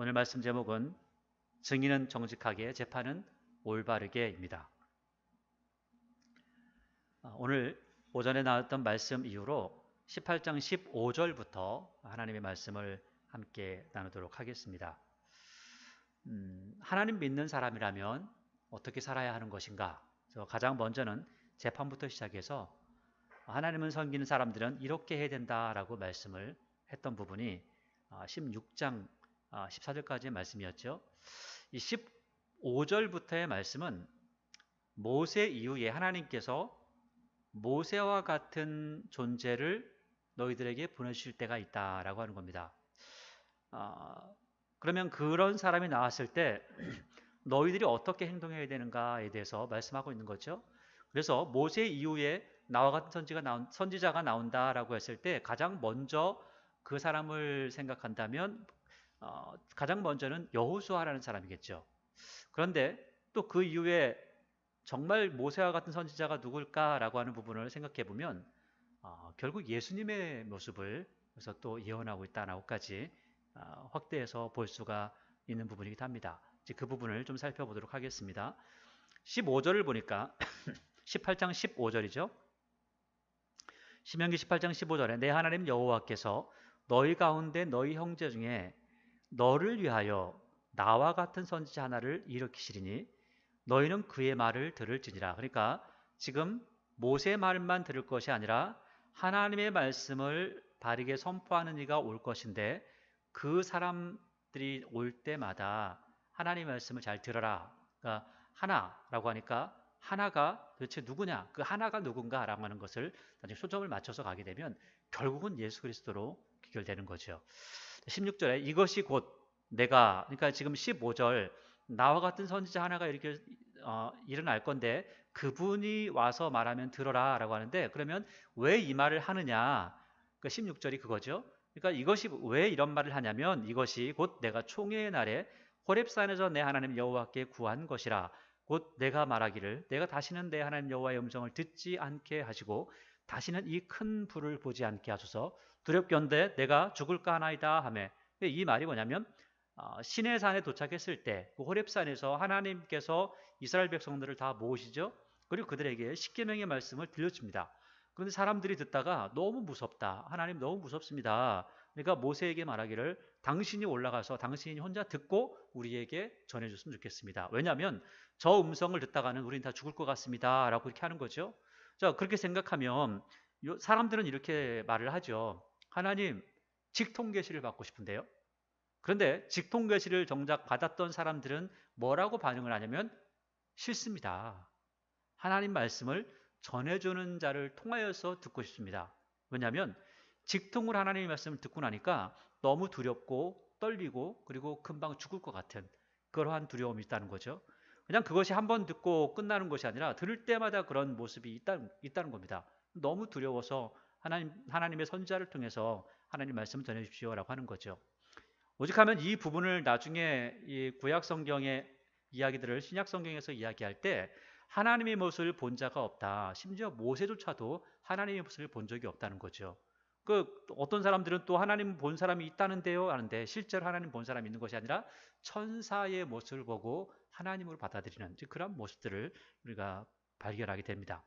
오늘 말씀 제목은 증인은 정직하게 재판은 올바르게입니다. 오늘 오전에 나왔던 말씀 이후로 18장 15절부터 하나님의 말씀을 함께 나누도록 하겠습니다. 하나님 믿는 사람이라면 어떻게 살아야 하는 것인가? 가장 먼저는 재판부터 시작해서 하나님을 섬기는 사람들은 이렇게 해야 된다라고 말씀을 했던 부분이 16장 14절까지의 말씀이었죠. 이 15절부터의 말씀은 모세 이후에 하나님께서 모세와 같은 존재를 너희들에게 보내주실 때가 있다라고 하는 겁니다. 그러면 그런 사람이 나왔을 때 너희들이 어떻게 행동해야 되는가에 대해서 말씀하고 있는 거죠. 그래서 모세 이후에 나와 같은 선지자가 나온다라고 했을 때 가장 먼저 그 사람을 생각한다면 가장 먼저는 여호수아라는 사람이겠죠. 그런데 또 그 이후에 정말 모세와 같은 선지자가 누굴까라고 하는 부분을 생각해 보면 결국 예수님의 모습을 그래서 또 예언하고 있다라고까지 확대해서 볼 수가 있는 부분이기도 합니다. 이제 그 부분을 좀 살펴보도록 하겠습니다. 15절을 보니까 18장 15절이죠. 신명기 18장 15절에 내 하나님 여호와께서 너희 가운데 너희 형제 중에 너를 위하여 나와 같은 선지자 하나를 일으키시리니 너희는 그의 말을 들을지니라. 그러니까 지금 모세의 말만 들을 것이 아니라 하나님의 말씀을 바르게 선포하는 이가 올 것인데 그 사람들이 올 때마다 하나님의 말씀을 잘 들어라. 그러니까 하나라고 하니까 하나가 도대체 누구냐? 그 하나가 누군가라고 하는 것을 나중에 초점을 맞춰서 가게 되면 결국은 예수 그리스도로 귀결되는 거죠. 16절에 이것이 곧 내가 그러니까 지금 15절 나와 같은 선지자 하나가 이렇게 일어날 건데 그분이 와서 말하면 들어라 라고 하는데 그러면 왜 이 말을 하느냐? 그러니까 16절이 그거죠. 그러니까 이것이 왜 이런 말을 하냐면 이것이 곧 내가 총회의 날에 호렙산에서 내 하나님 여호와께 구한 것이라. 곧 내가 말하기를 내가 다시는 내 하나님 여호와의 음성을 듣지 않게 하시고 다시는 이 큰 불을 보지 않게 하소서. 두렵건대 내가 죽을까 하나이다 하매 이 말이 뭐냐면 시내산에 도착했을 때 그 호렙산에서 하나님께서 이스라엘 백성들을 다 모으시죠. 그리고 그들에게 십계명의 말씀을 들려줍니다. 그런데 사람들이 듣다가 너무 무섭다. 하나님 너무 무섭습니다. 그러니까 모세에게 말하기를 당신이 올라가서 당신이 혼자 듣고 우리에게 전해줬으면 좋겠습니다. 왜냐하면 저 음성을 듣다가는 우리는 다 죽을 것 같습니다. 라고 이렇게 하는 거죠. 자, 그렇게 생각하면 사람들은 이렇게 말을 하죠. 하나님, 직통 계시를 받고 싶은데요. 그런데 직통 계시를 정작 받았던 사람들은 뭐라고 반응을 하냐면 싫습니다. 하나님 말씀을 전해주는 자를 통하여서 듣고 싶습니다. 왜냐하면 직통으로 하나님의 말씀을 듣고 나니까 너무 두렵고 떨리고 그리고 금방 죽을 것 같은 그러한 두려움이 있다는 거죠. 그냥 그것이 한 번 듣고 끝나는 것이 아니라 들을 때마다 그런 모습이 있다는 겁니다. 너무 두려워서 하나님의 선지자를 통해서 하나님 말씀을 전해주십시오라고 하는 거죠. 오직하면 이 부분을 나중에 이 구약 성경의 이야기들을 신약 성경에서 이야기할 때 하나님의 모습을 본 자가 없다. 심지어 모세조차도 하나님의 모습을 본 적이 없다는 거죠. 그 어떤 사람들은 또 하나님 본 사람이 있다는데요 하는데 실제로 하나님 본 사람이 있는 것이 아니라 천사의 모습을 보고 하나님으로 받아들이는 그런 모습들을 우리가 발견하게 됩니다.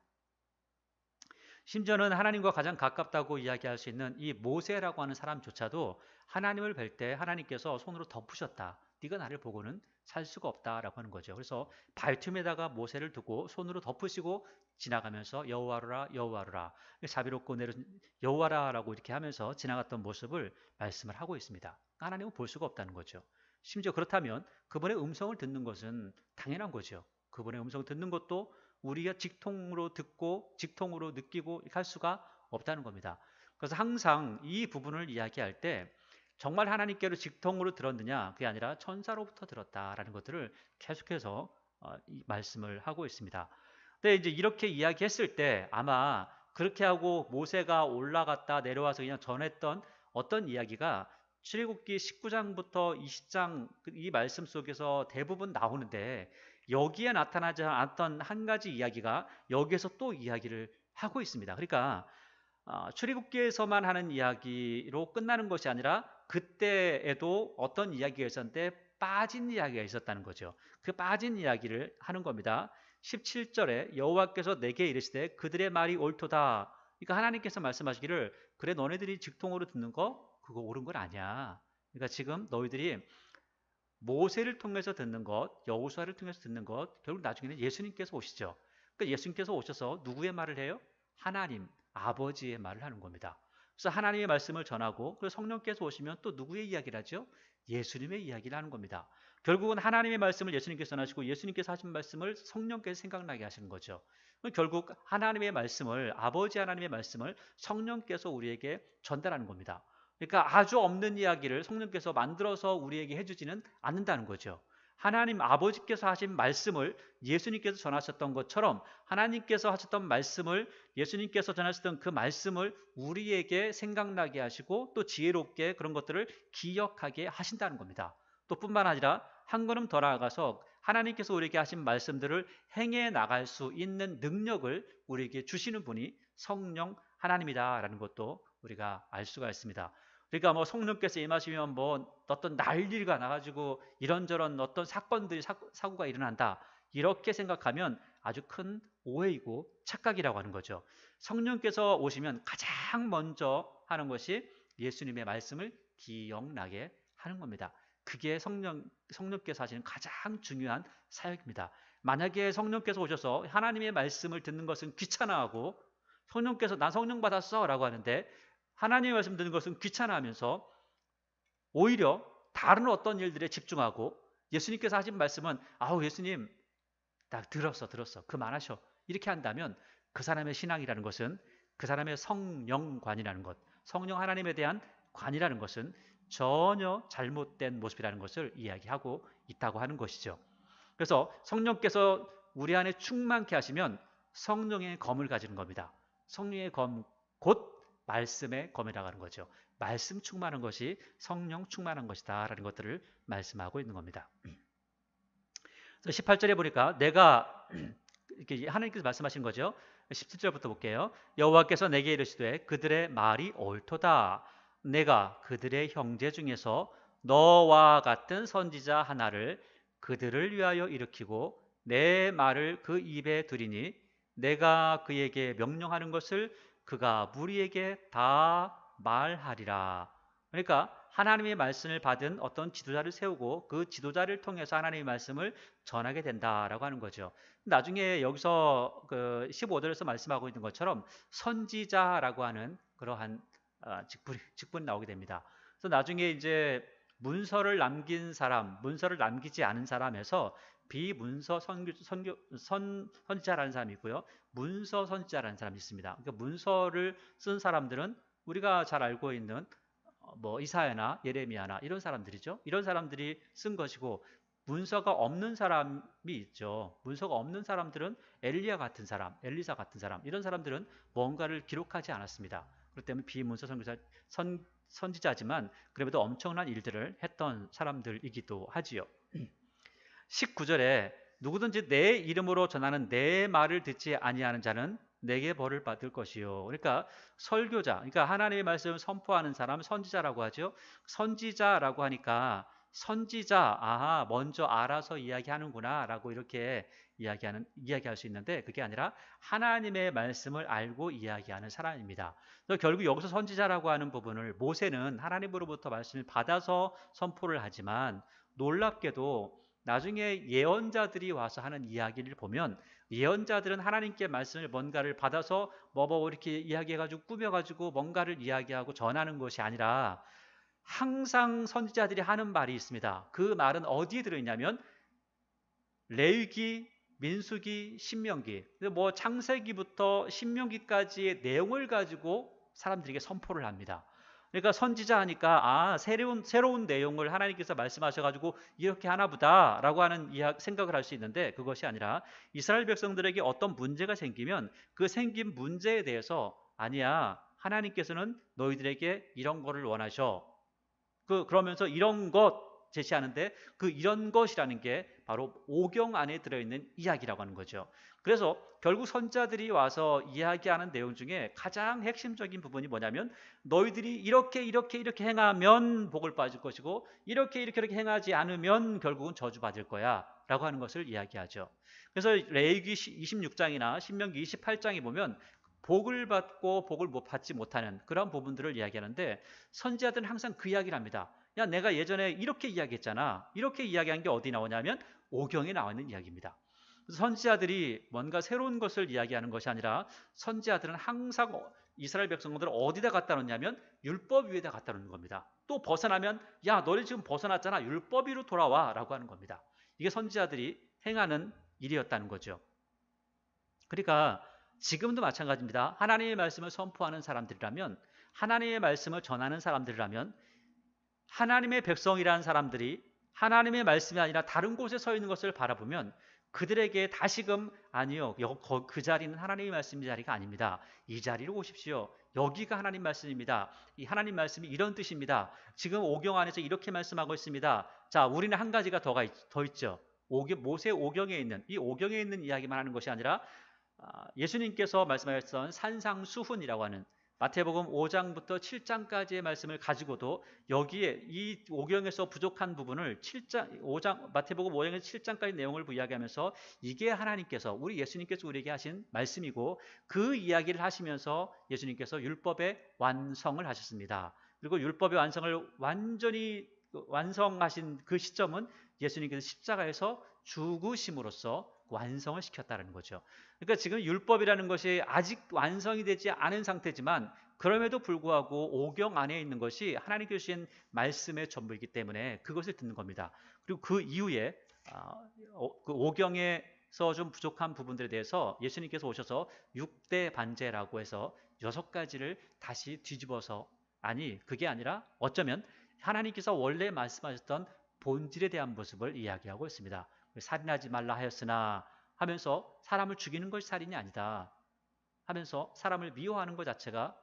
심지어는 하나님과 가장 가깝다고 이야기할 수 있는 이 모세라고 하는 사람조차도 하나님을 뵐 때 하나님께서 손으로 덮으셨다. 네가 나를 보고는 살 수가 없다라고 하는 거죠. 그래서 발틈에다가 모세를 두고 손으로 덮으시고 지나가면서 여호와라 여호와라 자비롭고 내려진 여호와라라고 이렇게 하면서 지나갔던 모습을 말씀을 하고 있습니다. 하나님은 볼 수가 없다는 거죠. 심지어 그렇다면 그분의 음성을 듣는 것은 당연한 거죠. 그분의 음성을 듣는 것도 우리가 직통으로 듣고 직통으로 느끼고 할 수가 없다는 겁니다. 그래서 항상 이 부분을 이야기할 때 정말 하나님께로 직통으로 들었느냐 그게 아니라 천사로부터 들었다라는 것들을 계속해서 말씀을 하고 있습니다. 근데 이제 이렇게 이야기했을 때 아마 그렇게 하고 모세가 올라갔다 내려와서 그냥 전했던 어떤 이야기가 출애굽기 19장부터 20장 이 말씀 속에서 대부분 나오는데 여기에 나타나지 않았던 한 가지 이야기가 여기에서 또 이야기를 하고 있습니다. 그러니까 출애굽기에서만 하는 이야기로 끝나는 것이 아니라 그때에도 어떤 이야기가 있었는데 빠진 이야기가 있었다는 거죠. 그 빠진 이야기를 하는 겁니다. 17절에 여호와께서 내게 이르시되 그들의 말이 옳도다. 그러니까 하나님께서 말씀하시기를 그래 너네들이 직통으로 듣는 거 그거 옳은 건 아니야. 그러니까 지금 너희들이 모세를 통해서 듣는 것, 여호수아를 통해서 듣는 것, 결국 나중에는 예수님께서 오시죠. 그러니까 예수님께서 오셔서 누구의 말을 해요? 하나님, 아버지의 말을 하는 겁니다. 그래서 하나님의 말씀을 전하고 그리고 성령께서 오시면 또 누구의 이야기를 하죠? 예수님의 이야기를 하는 겁니다. 결국은 하나님의 말씀을 예수님께서 전하시고 예수님께서 하신 말씀을 성령께서 생각나게 하시는 거죠. 결국 하나님의 말씀을, 아버지 하나님의 말씀을 성령께서 우리에게 전달하는 겁니다. 그러니까 아주 없는 이야기를 성령께서 만들어서 우리에게 해주지는 않는다는 거죠. 하나님 아버지께서 하신 말씀을 예수님께서 전하셨던 것처럼 하나님께서 하셨던 말씀을 예수님께서 전하셨던 그 말씀을 우리에게 생각나게 하시고 또 지혜롭게 그런 것들을 기억하게 하신다는 겁니다. 또 뿐만 아니라 한 걸음 더 나아가서 하나님께서 우리에게 하신 말씀들을 행해 나갈 수 있는 능력을 우리에게 주시는 분이 성령 하나님이다라는 것도 우리가 알 수가 있습니다. 그러니까 뭐 성령께서 임하시면 뭐 어떤 난리가 나가지고 이런저런 어떤 사건들이 사고가 일어난다 이렇게 생각하면 아주 큰 오해이고 착각이라고 하는 거죠. 성령께서 오시면 가장 먼저 하는 것이 예수님의 말씀을 기억나게 하는 겁니다. 그게 성령께서 하시는 가장 중요한 사역입니다. 만약에 성령께서 오셔서 하나님의 말씀을 듣는 것은 귀찮아하고 성령께서 나 성령 받았어 라고 하는데 하나님의 말씀 듣는 것은 귀찮아하면서 오히려 다른 어떤 일들에 집중하고 예수님께서 하신 말씀은 아우 예수님 나 들었어 그만하셔 이렇게 한다면 그 사람의 신앙이라는 것은 그 사람의 성령관이라는 것, 성령 하나님에 대한 관이라는 것은 전혀 잘못된 모습이라는 것을 이야기하고 있다고 하는 것이죠. 그래서 성령께서 우리 안에 충만케 하시면 성령의 검을 가지는 겁니다. 성령의 검, 곧 말씀의 검이라고 하는 거죠. 말씀 충만한 것이 성령 충만한 것이다 라는 것들을 말씀하고 있는 겁니다. 18절에 보니까 내가 이렇게 하나님께서 말씀하신 거죠. 17절부터 볼게요. 여호와께서 내게 이르시되 그들의 말이 옳도다. 내가 그들의 형제 중에서 너와 같은 선지자 하나를 그들을 위하여 일으키고 내 말을 그 입에 두리니 내가 그에게 명령하는 것을 그가 무리에게 다 말하리라. 그러니까 하나님의 말씀을 받은 어떤 지도자를 세우고 그 지도자를 통해서 하나님의 말씀을 전하게 된다라고 하는 거죠. 나중에 여기서 그 15절에서 말씀하고 있는 것처럼 선지자라고 하는 그러한 직분이 나오게 됩니다. 그래서 나중에 이제 문서를 남긴 사람, 문서를 남기지 않은 사람에서 비문서 선지자라는 사람이 있고요. 문서 선지자라는 사람이 있습니다. 그러니까 문서를 쓴 사람들은 우리가 잘 알고 있는 뭐 이사야나 예레미야나 이런 사람들이죠. 이런 사람들이 쓴 것이고 문서가 없는 사람이 있죠. 문서가 없는 사람들은 엘리야 같은 사람, 엘리사 같은 사람 이런 사람들은 뭔가를 기록하지 않았습니다. 그렇기 때문에 비문서 선지자지만 그래도 엄청난 일들을 했던 사람들이기도 하지요. 19절에 누구든지 내 이름으로 전하는 내 말을 듣지 아니하는 자는 내게 벌을 받을 것이요. 그러니까 설교자, 그러니까 하나님의 말씀을 선포하는 사람 선지자라고 하죠. 선지자라고 하니까 선지자, 아하, 먼저 알아서 이야기하는구나 라고 이렇게 이야기할 수 있는데 그게 아니라 하나님의 말씀을 알고 이야기하는 사람입니다. 그래서 결국 여기서 선지자라고 하는 부분을 모세는 하나님으로부터 말씀을 받아서 선포를 하지만 놀랍게도 나중에 예언자들이 와서 하는 이야기를 보면 예언자들은 하나님께 말씀을 뭔가를 받아서 뭐 이렇게 이야기해가지고 꾸며가지고 뭔가를 이야기하고 전하는 것이 아니라 항상 선지자들이 하는 말이 있습니다. 그 말은 어디에 들어있냐면 레위기, 민수기, 신명기, 뭐 창세기부터 신명기까지의 내용을 가지고 사람들에게 선포를 합니다. 그러니까 선지자 하니까 새로운 내용을 하나님께서 말씀하셔가지고 이렇게 하나보다 라고 하는 생각을 할 수 있는데 그것이 아니라 이스라엘 백성들에게 어떤 문제가 생기면 그 생긴 문제에 대해서 아니야 하나님께서는 너희들에게 이런 거를 원하셔. 그러면서 이런 것 제시하는데 그 이런 것이라는 게 바로 오경 안에 들어있는 이야기라고 하는 거죠. 그래서 결국 선지자들이 와서 이야기하는 내용 중에 가장 핵심적인 부분이 뭐냐면 너희들이 이렇게 이렇게 이렇게 행하면 복을 받을 것이고 이렇게 이렇게 이렇게 행하지 않으면 결국은 저주받을 거야 라고 하는 것을 이야기하죠. 그래서 레위기 26장이나 신명기 28장에 보면 복을 받고 복을 받지 못하는 그런 부분들을 이야기하는데 선지자들은 항상 그 이야기를 합니다. 야, 내가 예전에 이렇게 이야기했잖아. 이렇게 이야기한 게 어디 나오냐면 오경에 나와 있는 이야기입니다. 선지자들이 뭔가 새로운 것을 이야기하는 것이 아니라 선지자들은 항상 이스라엘 백성들을 어디다 갖다 놓냐면 율법 위에다 갖다 놓는 겁니다. 또 벗어나면 야, 너희 지금 벗어났잖아. 율법 위로 돌아와 라고 하는 겁니다. 이게 선지자들이 행하는 일이었다는 거죠. 그러니까 지금도 마찬가지입니다. 하나님의 말씀을 선포하는 사람들이라면, 하나님의 말씀을 전하는 사람들이라면 하나님의 백성이라는 사람들이 하나님의 말씀이 아니라 다른 곳에 서 있는 것을 바라보면 그들에게 다시금 아니요, 그 자리는 하나님의 말씀의 자리가 아닙니다. 이 자리로 오십시오. 여기가 하나님 말씀입니다. 이 하나님 말씀이 이런 뜻입니다. 지금 오경 안에서 이렇게 말씀하고 있습니다. 자, 우리는 한 가지가 더 있죠. 모세 오경에 있는, 이 오경에 있는 이야기만 하는 것이 아니라 예수님께서 말씀하셨던 산상수훈이라고 하는 마태복음 5장부터 7장까지의 말씀을 가지고도 여기에 이 오경에서 부족한 부분을 7장, 마태복음 5장에서 7장까지 내용을 이야기하면서 이게 하나님께서, 우리 예수님께서 우리에게 하신 말씀이고 그 이야기를 하시면서 예수님께서 율법의 완성을 하셨습니다. 그리고 율법의 완성을 완전히 완성하신 그 시점은 예수님께서 십자가에서 죽으심으로써 완성을 시켰다는 거죠. 그러니까 지금 율법이라는 것이 아직 완성이 되지 않은 상태지만 그럼에도 불구하고 오경 안에 있는 것이 하나님께서 주신 말씀의 전부이기 때문에 그것을 듣는 겁니다. 그리고 그 이후에 그 오경에서 좀 부족한 부분들에 대해서 예수님께서 오셔서 6대 반제라고 해서 6가지를 다시 뒤집어서, 아니 그게 아니라 어쩌면 하나님께서 원래 말씀하셨던 본질에 대한 모습을 이야기하고 있습니다. 살인하지 말라 하였으나 하면서 사람을 죽이는 것이 살인이 아니다 하면서 사람을 미워하는 것 자체가,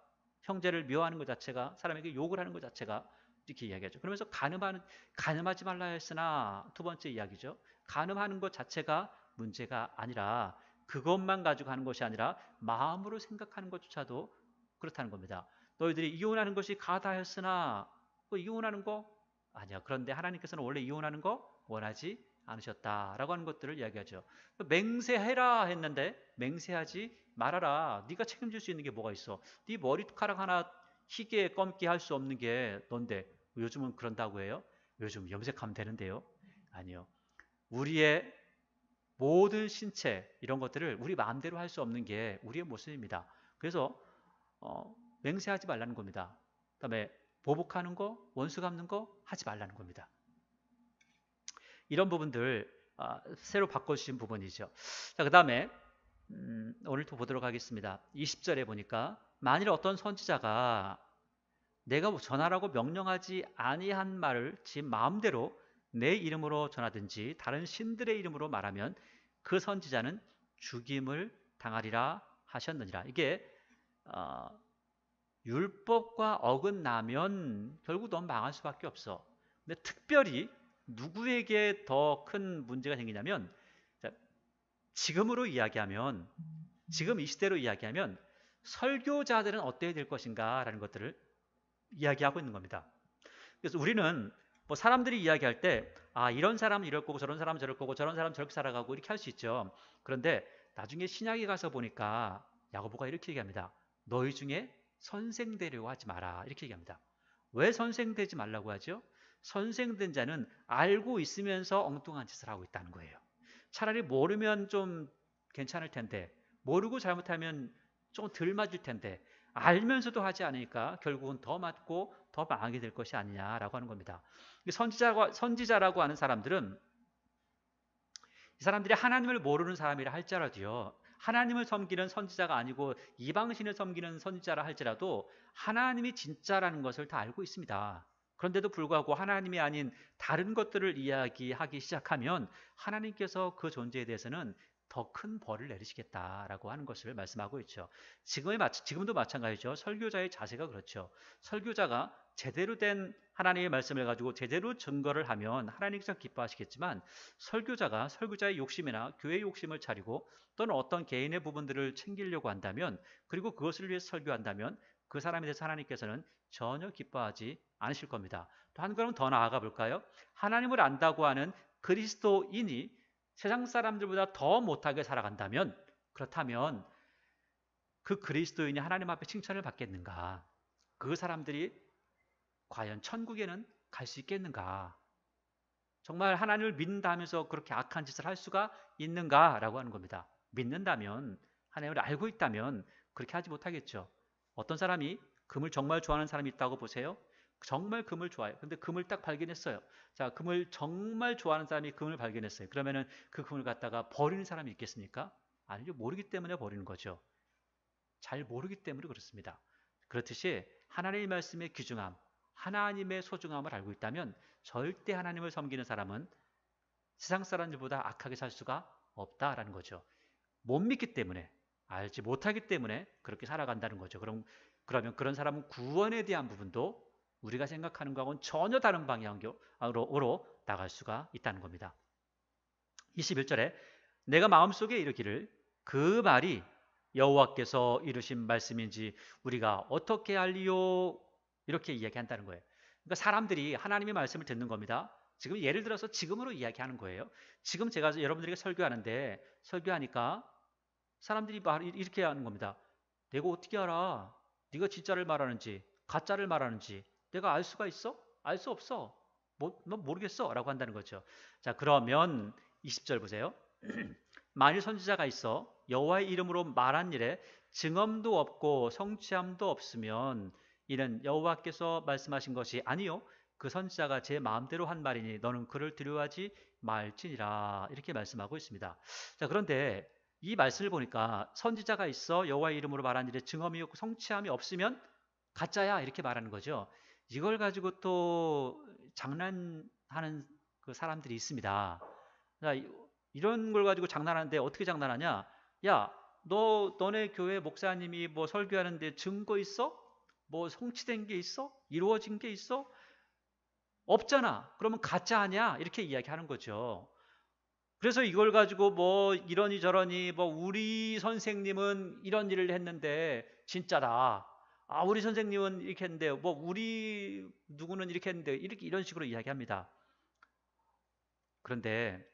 형제를 미워하는 것 자체가, 사람에게 욕을 하는 것 자체가, 이렇게 이야기하죠. 그러면서 간음하지 말라 하였으나, 두 번째 이야기죠. 간음하는 것 자체가 문제가 아니라 그것만 가지고 하는 것이 아니라 마음으로 생각하는 것조차도 그렇다는 겁니다. 너희들이 이혼하는 것이 가다하였으나 이혼하는 거 아니야. 그런데 하나님께서는 원래 이혼하는 거 원하지 않으셨다라고 하는 것들을 이야기하죠. 맹세해라 했는데 맹세하지 말아라. 네가 책임질 수 있는 게 뭐가 있어? 네 머리카락 하나 희게 검게 할 수 없는 게 넌데 요즘은 그런다고 해요? 요즘 염색하면 되는데요? 아니요. 우리의 모든 신체 이런 것들을 우리 마음대로 할 수 없는 게 우리의 모습입니다. 그래서 맹세하지 말라는 겁니다. 그다음에 보복하는 거, 원수 갚는 거 하지 말라는 겁니다. 이런 부분들 새로 바꿔주신 부분이죠. 자, 그 다음에 오늘 또 보도록 하겠습니다. 20절에 보니까 만일 어떤 선지자가 내가 전하라고 명령하지 아니한 말을 지 마음대로 내 이름으로 전하든지 다른 신들의 이름으로 말하면 그 선지자는 죽임을 당하리라 하셨느니라. 이게 율법과 어긋나면 결국 넌 망할 수밖에 없어. 근데 특별히 누구에게 더 큰 문제가 생기냐면, 지금으로 이야기하면, 지금 이 시대로 이야기하면 설교자들은 어떻게 될 것인가 라는 것들을 이야기하고 있는 겁니다. 그래서 우리는 뭐 사람들이 이야기할 때 이런 사람은 이럴 거고 저런 사람은 저럴 거고 저런 사람은 저렇게 살아가고 이렇게 할 수 있죠. 그런데 나중에 신약에 가서 보니까 야고보가 이렇게 얘기합니다. 너희 중에 선생 되려고 하지 마라, 이렇게 얘기합니다. 왜 선생 되지 말라고 하죠? 선생된 자는 알고 있으면서 엉뚱한 짓을 하고 있다는 거예요. 차라리 모르면 좀 괜찮을 텐데, 모르고 잘못하면 좀 덜 맞을 텐데, 알면서도 하지 않으니까 결국은 더 맞고 더 망하게 될 것이 아니냐라고 하는 겁니다. 선지자라고 하는 사람들은, 이 사람들이 하나님을 모르는 사람이라 할지라도요, 하나님을 섬기는 선지자가 아니고 이방신을 섬기는 선지자라 할지라도 하나님이 진짜라는 것을 다 알고 있습니다. 그런데도 불구하고 하나님이 아닌 다른 것들을 이야기하기 시작하면 하나님께서 그 존재에 대해서는 더 큰 벌을 내리시겠다라고 하는 것을 말씀하고 있죠. 지금도 마찬가지죠. 설교자의 자세가 그렇죠. 설교자가 제대로 된 하나님의 말씀을 가지고 제대로 증거를 하면 하나님께서 기뻐하시겠지만 설교자의 욕심이나 교회의 욕심을 차리고 또는 어떤 개인의 부분들을 챙기려고 한다면 그리고 그것을 위해서 설교한다면 그 사람에 대해서 하나님께서는 전혀 기뻐하지 않으실 겁니다. 또 한 걸음 더 나아가 볼까요? 하나님을 안다고 하는 그리스도인이 세상 사람들보다 더 못하게 살아간다면 그렇다면 그 그리스도인이 하나님 앞에 칭찬을 받겠는가? 그 사람들이 과연 천국에는 갈 수 있겠는가? 정말 하나님을 믿는다 하면서 그렇게 악한 짓을 할 수가 있는가라고 하는 겁니다. 믿는다면 하나님을 알고 있다면 그렇게 하지 못하겠죠. 어떤 사람이 금을 정말 좋아하는 사람이 있다고 보세요. 정말 금을 좋아해요. 근데 금을 딱 발견했어요. 자, 금을 정말 좋아하는 사람이 금을 발견했어요. 그러면은 그 금을 갖다가 버리는 사람이 있겠습니까? 아니죠. 모르기 때문에 버리는 거죠. 잘 모르기 때문에 그렇습니다. 그렇듯이 하나님의 말씀의 귀중함, 하나님의 소중함을 알고 있다면 절대 하나님을 섬기는 사람은 세상 사람들보다 악하게 살 수가 없다라는 거죠. 못 믿기 때문에, 알지 못하기 때문에 그렇게 살아간다는 거죠. 그러면 그런 사람은 구원에 대한 부분도 우리가 생각하는 것하고는 전혀 다른 방향으로 나갈 수가 있다는 겁니다. 21절에 내가 마음속에 이르기를 그 말이 여호와께서 이루신 말씀인지 우리가 어떻게 알리요? 이렇게 이야기한다는 거예요. 그러니까 사람들이 하나님의 말씀을 듣는 겁니다. 지금 예를 들어서 지금으로 이야기하는 거예요. 지금 제가 여러분들에게 설교하는데 설교하니까 사람들이 이렇게 하는 겁니다. 내가 어떻게 알아? 네가 진짜를 말하는지 가짜를 말하는지 내가 알 수가 있어? 알 수 없어. 넌 모르겠어 라고 한다는 거죠. 자, 그러면 20절 보세요. 만일 선지자가 있어 여호와의 이름으로 말한 일에 증언도 없고 성취함도 없으면 이는 여호와께서 말씀하신 것이 아니요 그 선지자가 제 마음대로 한 말이니 너는 그를 두려워하지 말지니라 이렇게 말씀하고 있습니다. 자, 그런데 이 말씀을 보니까 선지자가 있어 여호와의 이름으로 말한 일에 증언이 없고 성취함이 없으면 가짜야 이렇게 말하는 거죠. 이걸 가지고 또 장난하는 그 사람들이 있습니다. 자, 이런 걸 가지고 장난하는데 어떻게 장난하냐? 야, 너네 교회 목사님이 뭐 설교하는데 증거 있어? 뭐 성취된 게 있어? 이루어진 게 있어? 없잖아. 그러면 가짜 아니야? 이렇게 이야기하는 거죠. 그래서 이걸 가지고 뭐 이러니 저러니 뭐 우리 선생님은 이런 일을 했는데 진짜다. 아, 우리 선생님은 이렇게 했는데 뭐 우리 누구는 이렇게 했는데 이런 식으로 이야기합니다. 그런데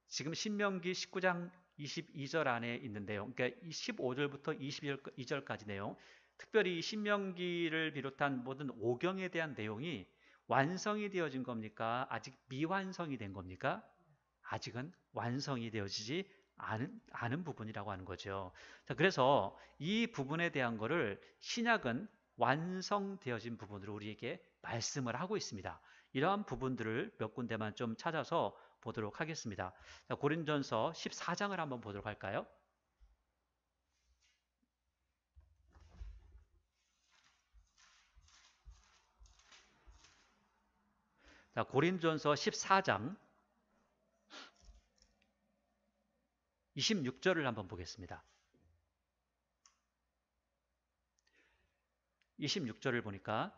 지금 신명기 19장 22절 안에 있는데요. 그러니까 15절부터 22절까지 내용, 특별히 신명기를 비롯한 모든 오경에 대한 내용이 완성이 되어진 겁니까? 아직 미완성이 된 겁니까? 아직은 완성이 되어지지 않은 부분이라고 하는 거죠. 자, 그래서 이 부분에 대한 거를 신약은 완성되어진 부분으로 우리에게 말씀을 하고 있습니다. 이러한 부분들을 몇 군데만 좀 찾아서 보도록 하겠습니다. 자, 고린전서 14장을 한번 보도록 할까요? 자, 고린전서 14장 26절을 한번 보겠습니다. 26절을 보니까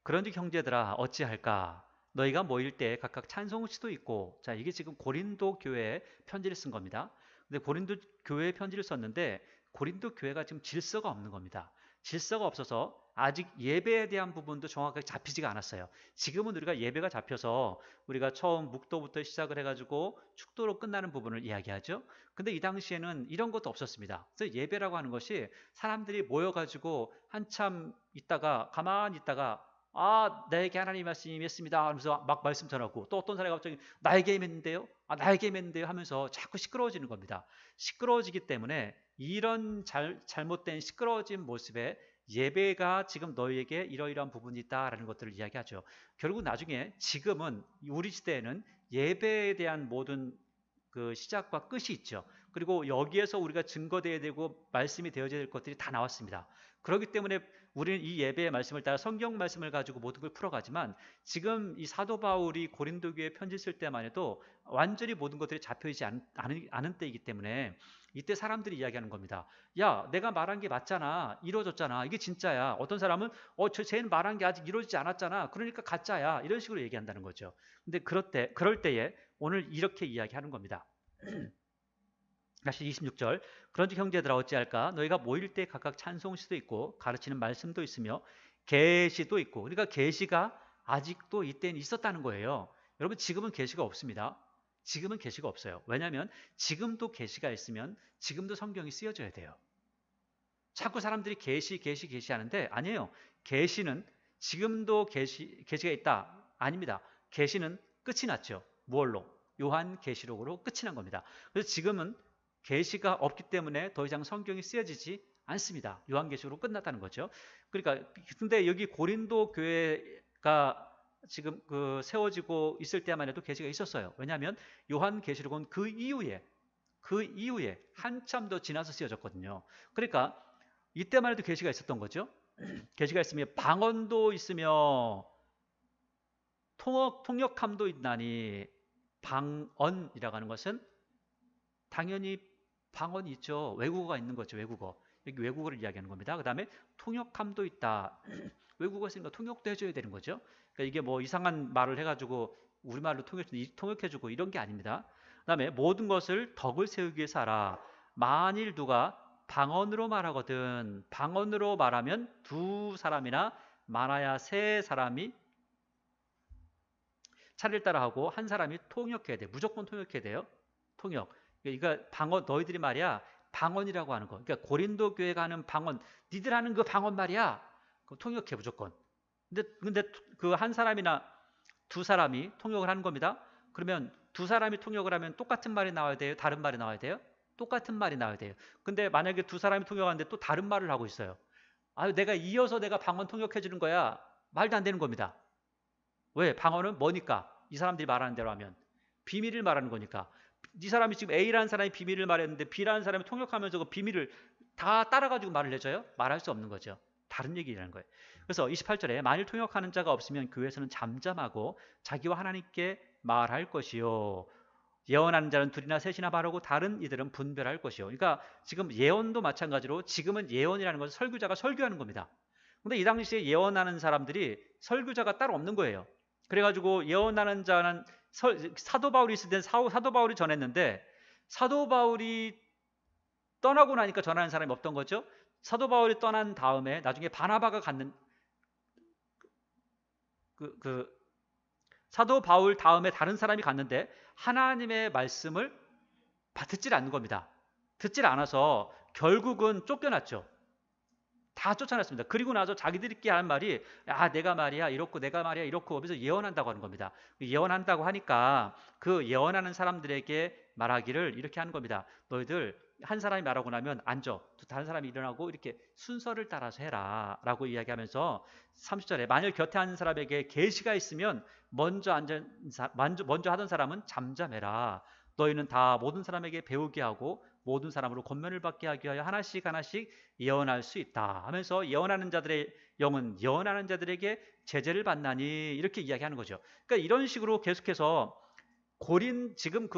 그런즉 형제들아 어찌할까? 너희가 모일 때 각각 찬송시도 있고, 자, 이게 지금 고린도 교회에 편지를 쓴 겁니다. 근데 고린도 교회에 편지를 썼는데 고린도 교회가 지금 질서가 없는 겁니다. 질서가 없어서 아직 예배에 대한 부분도 정확하게 잡히지가 않았어요. 지금은 우리가 예배가 잡혀서 우리가 처음 묵도부터 시작을 해가지고 축도로 끝나는 부분을 이야기하죠. 근데 이 당시에는 이런 것도 없었습니다. 그래서 예배라고 하는 것이 사람들이 모여가지고 한참 있다가 가만히 있다가 아, 나에게 하나님 말씀이 임했습니다 하면서 막 말씀 전하고, 또 어떤 사람이 갑자기 나에게 임했는데요? 아, 나에게 임했는데요? 하면서 자꾸 시끄러워지는 겁니다. 시끄러워지기 때문에 이런 잘못된 시끄러워진 모습에 예배가 지금 너희에게 이러이러한 부분이 있다라는 것들을 이야기하죠. 결국 나중에 지금은 우리 시대에는 예배에 대한 모든 그 시작과 끝이 있죠. 그리고 여기에서 우리가 증거되어야 되고 말씀이 되어져야 될 것들이 다 나왔습니다. 그렇기 때문에 우리는 이 예배의 말씀을 따라 성경 말씀을 가지고 모든 걸 풀어가지만 지금 이 사도 바울이 고린도 교회에 편지 쓸 때만 해도 완전히 모든 것들이 잡혀있지 않은 때이기 때문에 이때 사람들이 이야기하는 겁니다. 야, 내가 말한 게 맞잖아. 이루어졌잖아. 이게 진짜야. 어떤 사람은 쟤는 말한 게 아직 이루어지지 않았잖아. 그러니까 가짜야. 이런 식으로 얘기한다는 거죠. 근데 그럴 때에 오늘 이렇게 이야기하는 겁니다. 다시 26절. 그런즉 형제들아 어찌할까? 너희가 모일 때 각각 찬송시도 있고 가르치는 말씀도 있으며 계시도 있고. 그러니까 계시가 아직도 이때는 있었다는 거예요. 여러분 지금은 계시가 없습니다. 지금은 계시가 없어요. 왜냐하면 지금도 계시가 있으면 지금도 성경이 쓰여져야 돼요. 자꾸 사람들이 계시 하는데 아니에요. 계시는 지금도 계시가 있다. 아닙니다. 계시는 끝이 났죠. 무엇로? 요한 계시록으로 끝이 난 겁니다. 그래서 지금은 계시가 없기 때문에 더 이상 성경이 쓰여지지 않습니다. 요한계시록으로 끝났다는 거죠. 그러니까 근데 여기 고린도 교회가 지금 그 세워지고 있을 때만 해도 계시가 있었어요. 왜냐하면 요한계시록은 그 이후에 한참 더 지나서 쓰여졌거든요. 그러니까 이때만 해도 계시가 있었던 거죠. 계시가 있으며 방언도 있으며 통역함도 있나니. 방언이라고 하는 것은 당연히 방언이 있죠. 외국어가 있는 거죠. 외국어. 여기 외국어를 이야기하는 겁니다. 그 다음에 통역함도 있다. 외국어 있으니까 통역도 해줘야 되는 거죠. 그러니까 이게 뭐 이상한 말을 해가지고 우리말로 통역해주고 이런 게 아닙니다. 그 다음에 모든 것을 덕을 세우기 위해서 하라. 만일 누가 방언으로 말하거든. 방언으로 말하면 두 사람이나 많아야 세 사람이 차례를 따라 하고 한 사람이 통역해야 돼. 무조건 통역해야 돼요. 통역. 그러니까 방언, 너희들이 말이야 방언이라고 하는 거. 그러니까 고린도 교회가 하는 방언, 니들 하는 그 방언 말이야. 그거 통역해 무조건. 근데 그 한 사람이나 두 사람이 통역을 하는 겁니다. 그러면 두 사람이 통역을 하면 똑같은 말이 나와야 돼요? 다른 말이 나와야 돼요? 똑같은 말이 나와야 돼요. 근데 만약에 두 사람이 통역하는데 또 다른 말을 하고 있어요. 아유, 내가 이어서 내가 방언 통역해 주는 거야. 말도 안 되는 겁니다. 왜? 방언은 뭐니까? 이 사람들이 말하는 대로 하면 비밀을 말하는 거니까. 이 사람이 지금 A라는 사람이 비밀을 말했는데 B라는 사람이 통역하면서 그 비밀을 다 따라가지고 말을 해줘요? 말할 수 없는 거죠. 다른 얘기라는 거예요. 그래서 28절에 만일 통역하는 자가 없으면 교회에서는 잠잠하고 자기와 하나님께 말할 것이요. 예언하는 자는 둘이나 셋이나 말하고 다른 이들은 분별할 것이요. 그러니까 지금 예언도 마찬가지로 지금은 예언이라는 것은 설교자가 설교하는 겁니다. 근데 이 당시에 예언하는 사람들이 설교자가 따로 없는 거예요. 그래가지고 예언하는 자는 사도 바울이 있을 땐 사도 바울이 전했는데 사도 바울이 떠나고 나니까 전하는 사람이 없던 거죠. 사도 바울이 떠난 다음에 나중에 바나바가 갖는 사도 바울 다음에 다른 사람이 갔는데 하나님의 말씀을 듣질 않는 겁니다. 듣질 않아서 결국은 쫓겨났죠. 다 쫓아냈습니다. 그리고 나서 자기들끼리 하는 말이 내가 말이야 이렇고 내가 말이야 이렇고 하면서 예언한다고 하는 겁니다. 예언한다고 하니까 그 예언하는 사람들에게 말하기를 이렇게 하는 겁니다. 너희들 한 사람이 말하고 나면 앉아. 또 다른 사람이 일어나고 이렇게 순서를 따라서 해라 라고 이야기하면서 30절에 만일 곁에 앉은 사람에게 계시가 있으면 먼저 하던 사람은 잠잠해라. 너희는 다 모든 사람에게 배우게 하고 모든 사람으로 권면을 받게 하기 위하여 하나씩 예언할 수 있다 하면서 예언하는 자들의 영은 예언하는 자들에게 제재를 받나니 이렇게 이야기하는 거죠. 그러니까 이런 식으로 계속해서 지금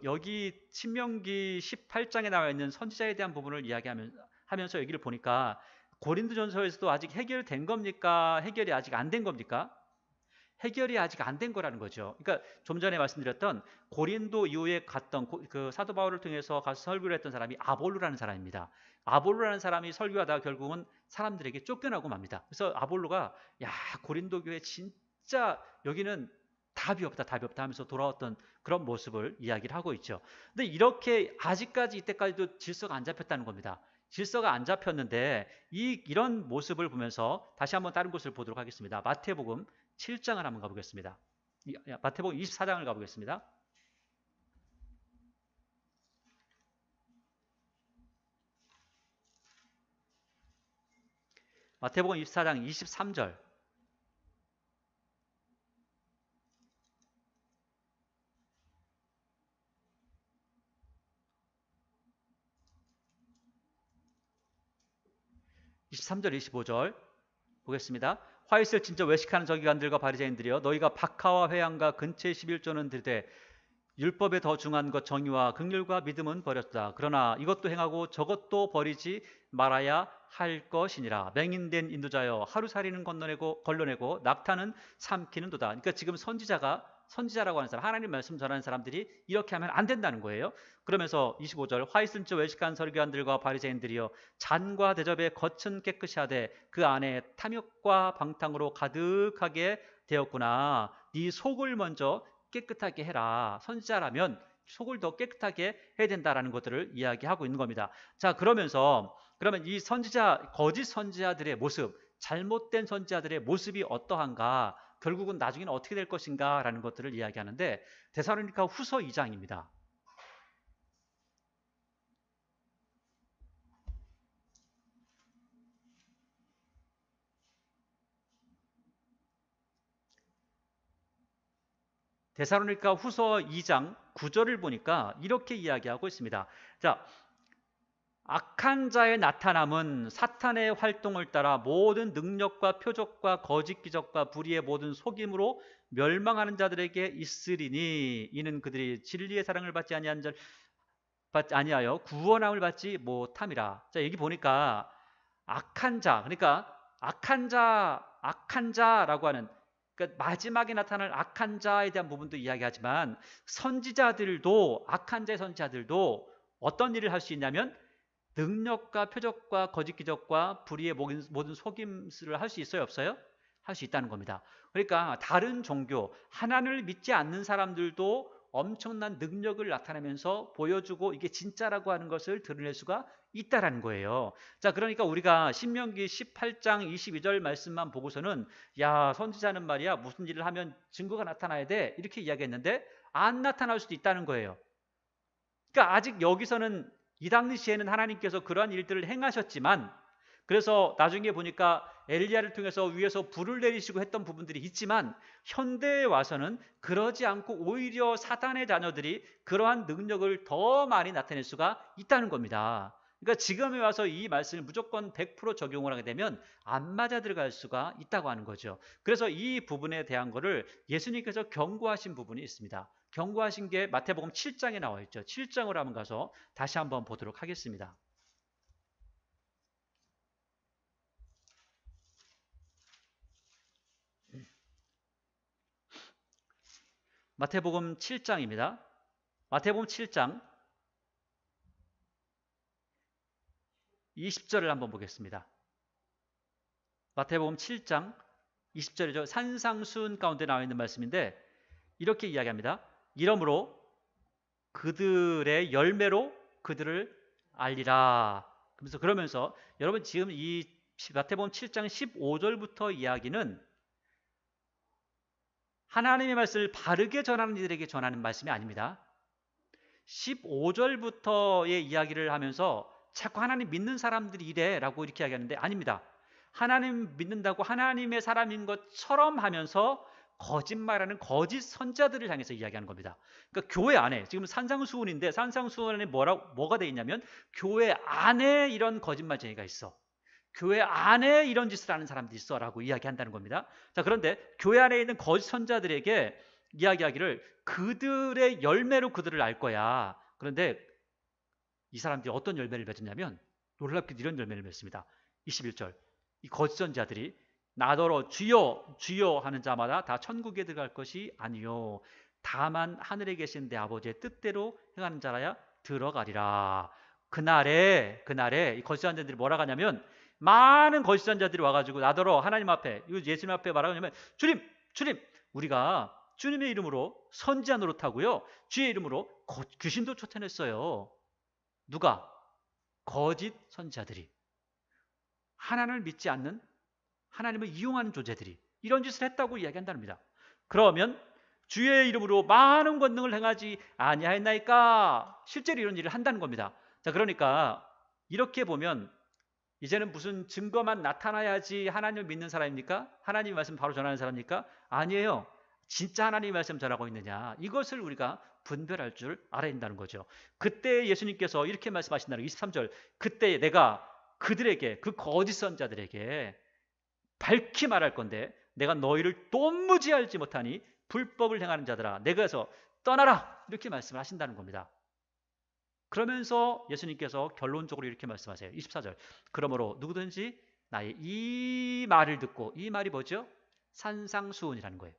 여기 신명기 18장에 나와 있는 선지자에 대한 부분을 이야기하면서 여기를 보니까 고린도전서에서도 아직 해결된 겁니까? 해결이 아직 안 된 겁니까? 해결이 아직 안 된 거라는 거죠. 그러니까 좀 전에 말씀드렸던 고린도 이후에 갔던 그 사도 바울을 통해서 가서 설교를 했던 사람이 아볼로라는 사람입니다. 아볼로라는 사람이 설교하다가 결국은 사람들에게 쫓겨나고 맙니다. 그래서 아볼로가 고린도 교회 진짜 여기는 답이 없다 하면서 돌아왔던 그런 모습을 이야기를 하고 있죠. 근데 이렇게 아직까지 이때까지도 질서가 안 잡혔다는 겁니다. 질서가 안 잡혔는데 이런 모습을 보면서 다시 한번 다른 곳을 보도록 하겠습니다. 마태복음 7장을 한번 가보겠습니다. 마태복음 24장을 가보겠습니다. 마태복음 24장 23절. (23절) 25절 보겠습니다. 화 있을 진짜 외식하는 서기관들과 바리새인들이여 너희가 박하와 회양과 근처의 11조는 들되 율법에 더 중한 것 정의와 긍휼과 믿음은 버렸다. 그러나 이것도 행하고 저것도 버리지 말아야 할 것이니라. 맹인된 인도자여 하루살이는 걸러내고 낙타는 삼키는도다. 그러니까 지금 선지자라고 하는 사람, 하나님 말씀 전하는 사람들이 이렇게 하면 안 된다는 거예요. 그러면서 25절 화 있은 자 외식한 서기관들과 바리새인들이여 잔과 대접에 겉은 깨끗이 하되 그 안에 탐욕과 방탕으로 가득하게 되었구나. 네 속을 먼저 깨끗하게 해라. 선지자라면 속을 더 깨끗하게 해야 된다라는 것들을 이야기하고 있는 겁니다. 자, 그러면 이 거짓 선지자들의 모습, 잘못된 선지자들의 모습이 어떠한가, 결국은 나중에는 어떻게 될 것인가 라는 것들을 이야기하는데 데살로니가 후서 2장입니다. 데살로니가 후서 2장 9절을 보니까 이렇게 이야기하고 있습니다. 자, 악한 자의 나타남은 사탄의 활동을 따라 모든 능력과 표적과 거짓 기적과 불의의 모든 속임으로 멸망하는 자들에게 있으리니 이는 그들이 진리의 사랑을 받지 아니하여 구원함을 받지 못함이라. 자, 여기 보니까 악한 자, 그러니까 악한 자라고 하는, 그러니까 마지막에 나타날 악한 자에 대한 부분도 이야기하지만 선지자들도, 악한 자의 선지자들도 어떤 일을 할 수 있냐면 능력과 표적과 거짓 기적과 불의의 모든 속임수를 할 수 있어요, 없어요? 할 수 있다는 겁니다. 그러니까 다른 종교, 하나님을 믿지 않는 사람들도 엄청난 능력을 나타내면서 보여주고 이게 진짜라고 하는 것을 드러낼 수가 있다라는 거예요. 자, 그러니까 우리가 신명기 18장 22절 말씀만 보고서는 야, 선지자는 말이야 무슨 일을 하면 증거가 나타나야 돼 이렇게 이야기했는데 안 나타날 수도 있다는 거예요. 그러니까 아직 여기서는 이 당시에는 하나님께서 그러한 일들을 행하셨지만, 그래서 나중에 보니까 엘리야를 통해서 위에서 불을 내리시고 했던 부분들이 있지만 현대에 와서는 그러지 않고 오히려 사단의 자녀들이 그러한 능력을 더 많이 나타낼 수가 있다는 겁니다. 그러니까 지금에 와서 이 말씀을 무조건 100% 적용을 하게 되면 안 맞아 들어갈 수가 있다고 하는 거죠. 그래서 이 부분에 대한 거를 예수님께서 경고하신 부분이 있습니다. 경고하신 게 마태복음 7장에 나와 있죠. 7장으로 한번 가서 다시 한번 보도록 하겠습니다. 마태복음 7장입니다. 마태복음 7장 20절을 한번 보겠습니다. 마태복음 7장 20절이죠. 산상수훈 가운데 나와 있는 말씀인데 이렇게 이야기합니다. 이러므로 그들의 열매로 그들을 알리라. 그러면서 여러분 지금 이 마태복음 7장 15절부터 이야기는 하나님의 말씀을 바르게 전하는 이들에게 전하는 말씀이 아닙니다. 15절부터의 이야기를 하면서 자꾸 하나님 믿는 사람들이 이래라고 이렇게 이야기하는데 아닙니다. 하나님 믿는다고 하나님의 사람인 것처럼 하면서 거짓말하는 거짓 선자들을 향해서 이야기하는 겁니다. 그러니까 교회 안에 지금 산상수훈인데 산상수훈 안에 뭐가 돼 있냐면 교회 안에 이런 거짓말쟁이가 있어. 교회 안에 이런 짓을 하는 사람들이 있어 라고 이야기한다는 겁니다. 자, 그런데 교회 안에 있는 거짓 선자들에게 이야기하기를 그들의 열매로 그들을 알 거야. 그런데 이 사람들이 어떤 열매를 맺었냐면 놀랍게도 이런 열매를 맺습니다. 21절 이 거짓 선자들이 나더러 주여 주여 하는 자마다 다 천국에 들어갈 것이 아니요 다만 하늘에 계신 내 아버지의 뜻대로 행하는 자라야 들어가리라. 그날에 이 거짓 선자들이 뭐라고 하냐면 많은 거짓 선자들이 와가지고 나더러 하나님 앞에 예수님 앞에 말하고 하냐면 주님 우리가 주님의 이름으로 선지자 노릇하고요 주의 이름으로 귀신도 쫓아냈어요. 누가? 거짓 선지자들이, 하나님을 믿지 않는, 하나님을 이용하는 존재들이 이런 짓을 했다고 이야기한답니다. 그러면 주의 이름으로 많은 권능을 행하지 아니하였나이까? 실제로 이런 일을 한다는 겁니다. 자, 그러니까 이렇게 보면 이제는 무슨 증거만 나타나야지 하나님을 믿는 사람입니까? 하나님의 말씀 바로 전하는 사람입니까? 아니에요. 진짜 하나님의 말씀 전하고 있느냐, 이것을 우리가 분별할 줄 알아야 된다는 거죠. 그때 예수님께서 이렇게 말씀하신다는 23절 그때 내가 그들에게, 그 거짓 선자들에게 밝히 말할 건데 내가 너희를 도무지 알지 못하니 불법을 행하는 자들아 내게서 떠나라 이렇게 말씀을 하신다는 겁니다. 그러면서 예수님께서 결론적으로 이렇게 말씀하세요. 24절 그러므로 누구든지 나의 이 말을 듣고 이 말이 뭐죠? 산상수훈이라는 거예요.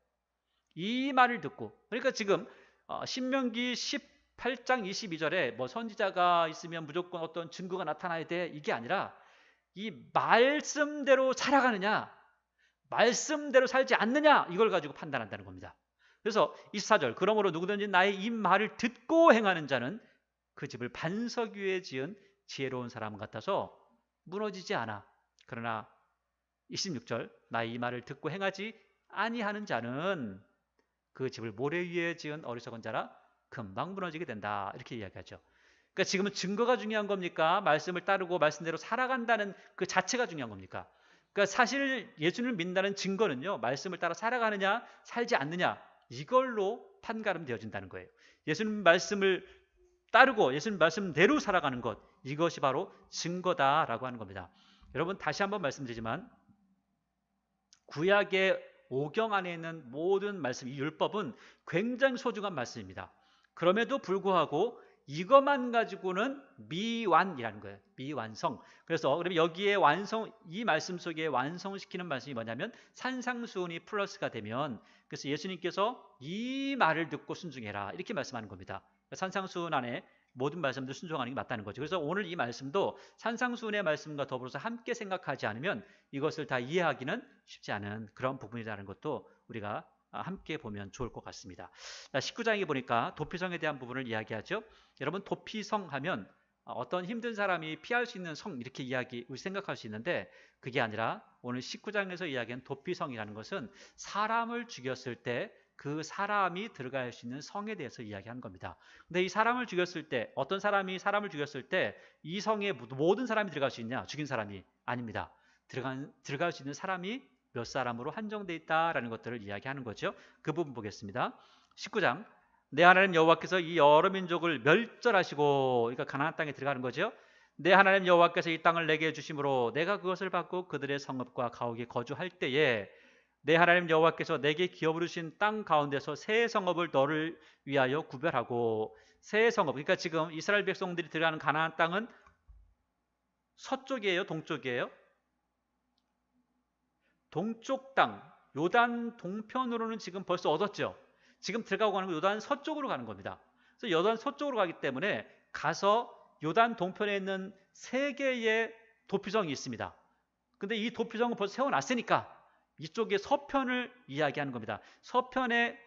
이 말을 듣고 그러니까 지금 신명기 18장 22절에 뭐 선지자가 있으면 무조건 어떤 증거가 나타나야 돼 이게 아니라 이 말씀대로 살아가느냐 말씀대로 살지 않느냐 이걸 가지고 판단한다는 겁니다. 그래서 24절 그러므로 누구든지 나의 이 말을 듣고 행하는 자는 그 집을 반석 위에 지은 지혜로운 사람 같아서 무너지지 않아. 그러나 26절 나의 이 말을 듣고 행하지 아니하는 자는 그 집을 모래 위에 지은 어리석은 자라 금방 무너지게 된다. 이렇게 이야기하죠. 그러니까 지금은 증거가 중요한 겁니까? 말씀을 따르고 말씀대로 살아간다는 그 자체가 중요한 겁니까? 그러니까 사실 예수님을 믿는다는 증거는요. 말씀을 따라 살아가느냐 살지 않느냐 이걸로 판가름되어진다는 거예요. 예수님 말씀을 따르고 예수님 말씀대로 살아가는 것 이것이 바로 증거다라고 하는 겁니다. 여러분 다시 한번 말씀드리지만 구약의 오경 안에 있는 모든 말씀, 이 율법은 굉장히 소중한 말씀입니다. 그럼에도 불구하고 이것만 가지고는 미완이라는 거예요. 미완성. 그래서 그러면 여기에 완성, 이 말씀 속에 완성시키는 말씀이 뭐냐면 산상수훈이 플러스가 되면 그래서 예수님께서 이 말을 듣고 순종해라 이렇게 말씀하는 겁니다. 산상수훈 안에 모든 말씀들 순종하는 게 맞다는 거죠. 그래서 오늘 이 말씀도 산상수훈의 말씀과 더불어서 함께 생각하지 않으면 이것을 다 이해하기는 쉽지 않은 그런 부분이라는 것도 우리가 함께 보면 좋을 것 같습니다. 19장에 보니까 도피성에 대한 부분을 이야기하죠. 여러분 도피성 하면 어떤 힘든 사람이 피할 수 있는 성 이렇게 생각할 수 있는데 그게 아니라 오늘 19장에서 이야기한 도피성이라는 것은 사람을 죽였을 때 그 사람이 들어갈 수 있는 성에 대해서 이야기하는 겁니다. 근데 이 사람을 죽였을 때 어떤 사람이 사람을 죽였을 때 이 성에 모든 사람이 들어갈 수 있냐? 죽인 사람이 아닙니다. 들어갈 수 있는 사람이 몇 사람으로 한정되어 있다라는 것들을 이야기하는 거죠. 그 부분 보겠습니다. 19장 내 하나님 여호와께서 이 여러 민족을 멸절하시고 그러니까 가나안 땅에 들어가는 거죠. 내 하나님 여호와께서 이 땅을 내게 주심으로 내가 그것을 받고 그들의 성읍과 가옥에 거주할 때에 내 하나님 여호와께서 내게 기업으로 주신 땅 가운데서 새 성읍을 너를 위하여 구별하고 새 성읍 그러니까 지금 이스라엘 백성들이 들어가는 가나안 땅은 서쪽이에요? 동쪽이에요? 동쪽 땅 요단 동편으로는 지금 벌써 얻었죠. 지금 들어가고 가는 건 요단 서쪽으로 가는 겁니다. 그래서 요단 서쪽으로 가기 때문에 가서 요단 동편에 있는 세 개의 도피성이 있습니다. 근데 이 도피성은 벌써 세워놨으니까 이쪽에 서편을 이야기하는 겁니다. 서편에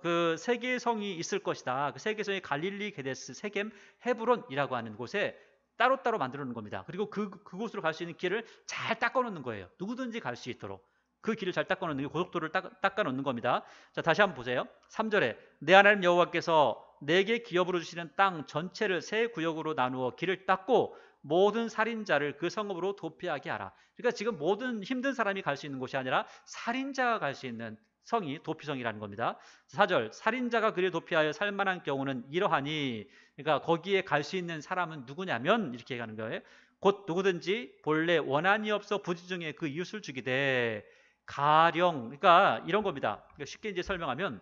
그 세 개의 성이 있을 것이다. 그 세 개의 성이 갈릴리, 게데스, 세겜, 헤브론이라고 하는 곳에 따로따로 만들어 놓은 겁니다. 그리고 그곳으로 갈 수 있는 길을 잘 닦아 놓는 거예요. 누구든지 갈 수 있도록. 그 길을 잘 닦아 놓는 고속도로를 닦아 놓는 겁니다. 자, 다시 한번 보세요. 3절에 내 하나님 여호와께서 내게 기업으로 주시는 땅 전체를 세 구역으로 나누어 길을 닦고 모든 살인자를 그 성읍으로 도피하게 하라. 그러니까 지금 모든 힘든 사람이 갈 수 있는 곳이 아니라 살인자가 갈 수 있는 성이 도피성이라는 겁니다. 4절 살인자가 그리 도피하여 살만한 경우는 이러하니 그러니까 거기에 갈 수 있는 사람은 누구냐면 이렇게 가는 거예요. 곧 누구든지 본래 원한이 없어 부지 중에 그 이웃을 죽이되 가령 그러니까 이런 겁니다. 그러니까 쉽게 이제 설명하면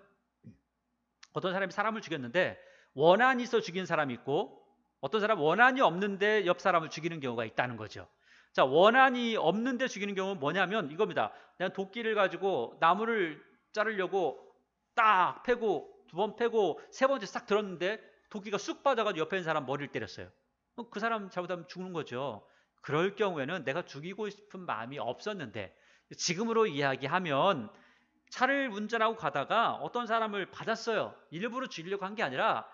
어떤 사람이 사람을 죽였는데 원한이 있어 죽인 사람이 있고 어떤 사람 원한이 없는데 옆 사람을 죽이는 경우가 있다는 거죠. 자, 원한이 없는데 죽이는 경우는 뭐냐면 이겁니다. 그냥 도끼를 가지고 나무를 자르려고 딱 패고 두 번 패고 세 번째 싹 들었는데 도끼가 쑥 빠져가지고 옆에 있는 사람 머리를 때렸어요. 그 사람 잘못하면 죽는 거죠. 그럴 경우에는 내가 죽이고 싶은 마음이 없었는데 지금으로 이야기하면 차를 운전하고 가다가 어떤 사람을 받았어요. 일부러 죽이려고 한 게 아니라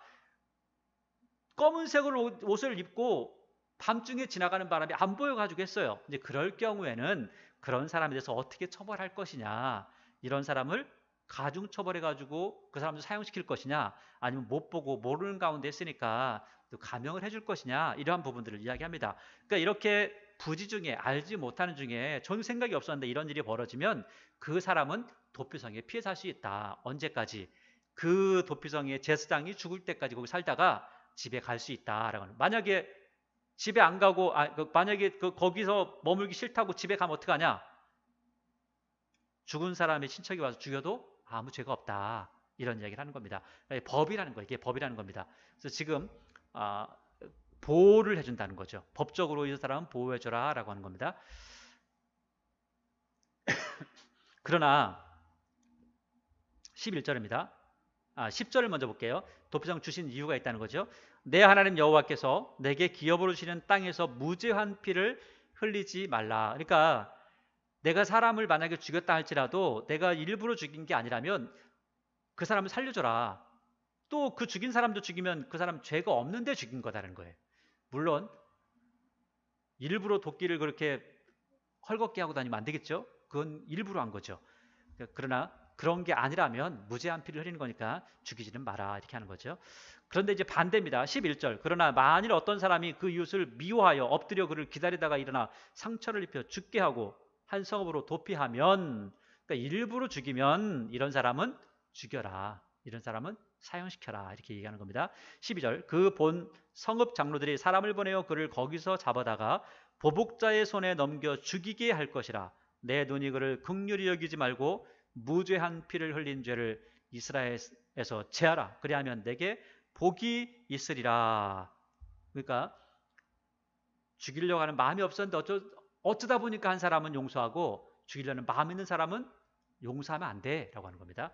검은색 옷을 입고 밤중에 지나가는 바람에 안 보여가지고 했어요. 이제 그럴 경우에는 그런 사람에 대해서 어떻게 처벌할 것이냐, 이런 사람을 가중처벌해가지고 그 사람을 사형시킬 것이냐, 아니면 못 보고 모르는 가운데 했으니까 또 감형을 해줄 것이냐, 이러한 부분들을 이야기합니다. 그러니까 이렇게 부지 중에 알지 못하는 중에 전 생각이 없었는데 이런 일이 벌어지면 그 사람은 도피성에 피해 살 수 있다. 언제까지? 그 도피성의 제사장이 죽을 때까지 거기 살다가 집에 갈 수 있다라고 하는. 만약에 집에 안 가고 만약에 거기서 머물기 싫다고 집에 가면 어떡하냐? 죽은 사람의 친척이 와서 죽여도 아무 죄가 없다. 이런 이야기를 하는 겁니다. 법이라는 거예요. 이게 법이라는 겁니다. 그래서 지금 보호를 해준다는 거죠. 법적으로 이 사람은 보호해줘라 라고 하는 겁니다. 그러나 11절입니다. 10절을 먼저 볼게요. 도피성 주신 이유가 있다는 거죠. 내 하나님 여호와께서 내게 기업으로 주시는 땅에서 무죄한 피를 흘리지 말라. 그러니까 내가 사람을 만약에 죽였다 할지라도 내가 일부러 죽인 게 아니라면 그 사람을 살려줘라. 또 그 죽인 사람도 죽이면 그 사람 죄가 없는데 죽인 거다라는 거예요. 물론 일부러 도끼를 그렇게 헐겁게 하고 다니면 안 되겠죠. 그건 일부러 한 거죠. 그러나 그런 게 아니라면 무죄한 피를 흘리는 거니까 죽이지는 마라 이렇게 하는 거죠. 그런데 이제 반대입니다. 11절. 그러나 만일 어떤 사람이 그 이웃을 미워하여 엎드려 그를 기다리다가 일어나 상처를 입혀 죽게 하고 한 성읍으로 도피하면, 그러니까 일부러 죽이면 이런 사람은 죽여라. 이런 사람은 사형시켜라. 이렇게 얘기하는 겁니다. 12절. 그 본 성읍 장로들이 사람을 보내어 그를 거기서 잡아다가 보복자의 손에 넘겨 죽이게 할 것이라. 내 눈이 그를 긍휼히 여기지 말고 무죄한 피를 흘린 죄를 이스라엘에서 제하라. 그리하면 내게 복이 있으리라. 그러니까 죽이려고 하는 마음이 없었는데 어쩌다 보니까 한 사람은 용서하고 죽이려는 마음 있는 사람은 용서하면 안 돼 라고 하는 겁니다.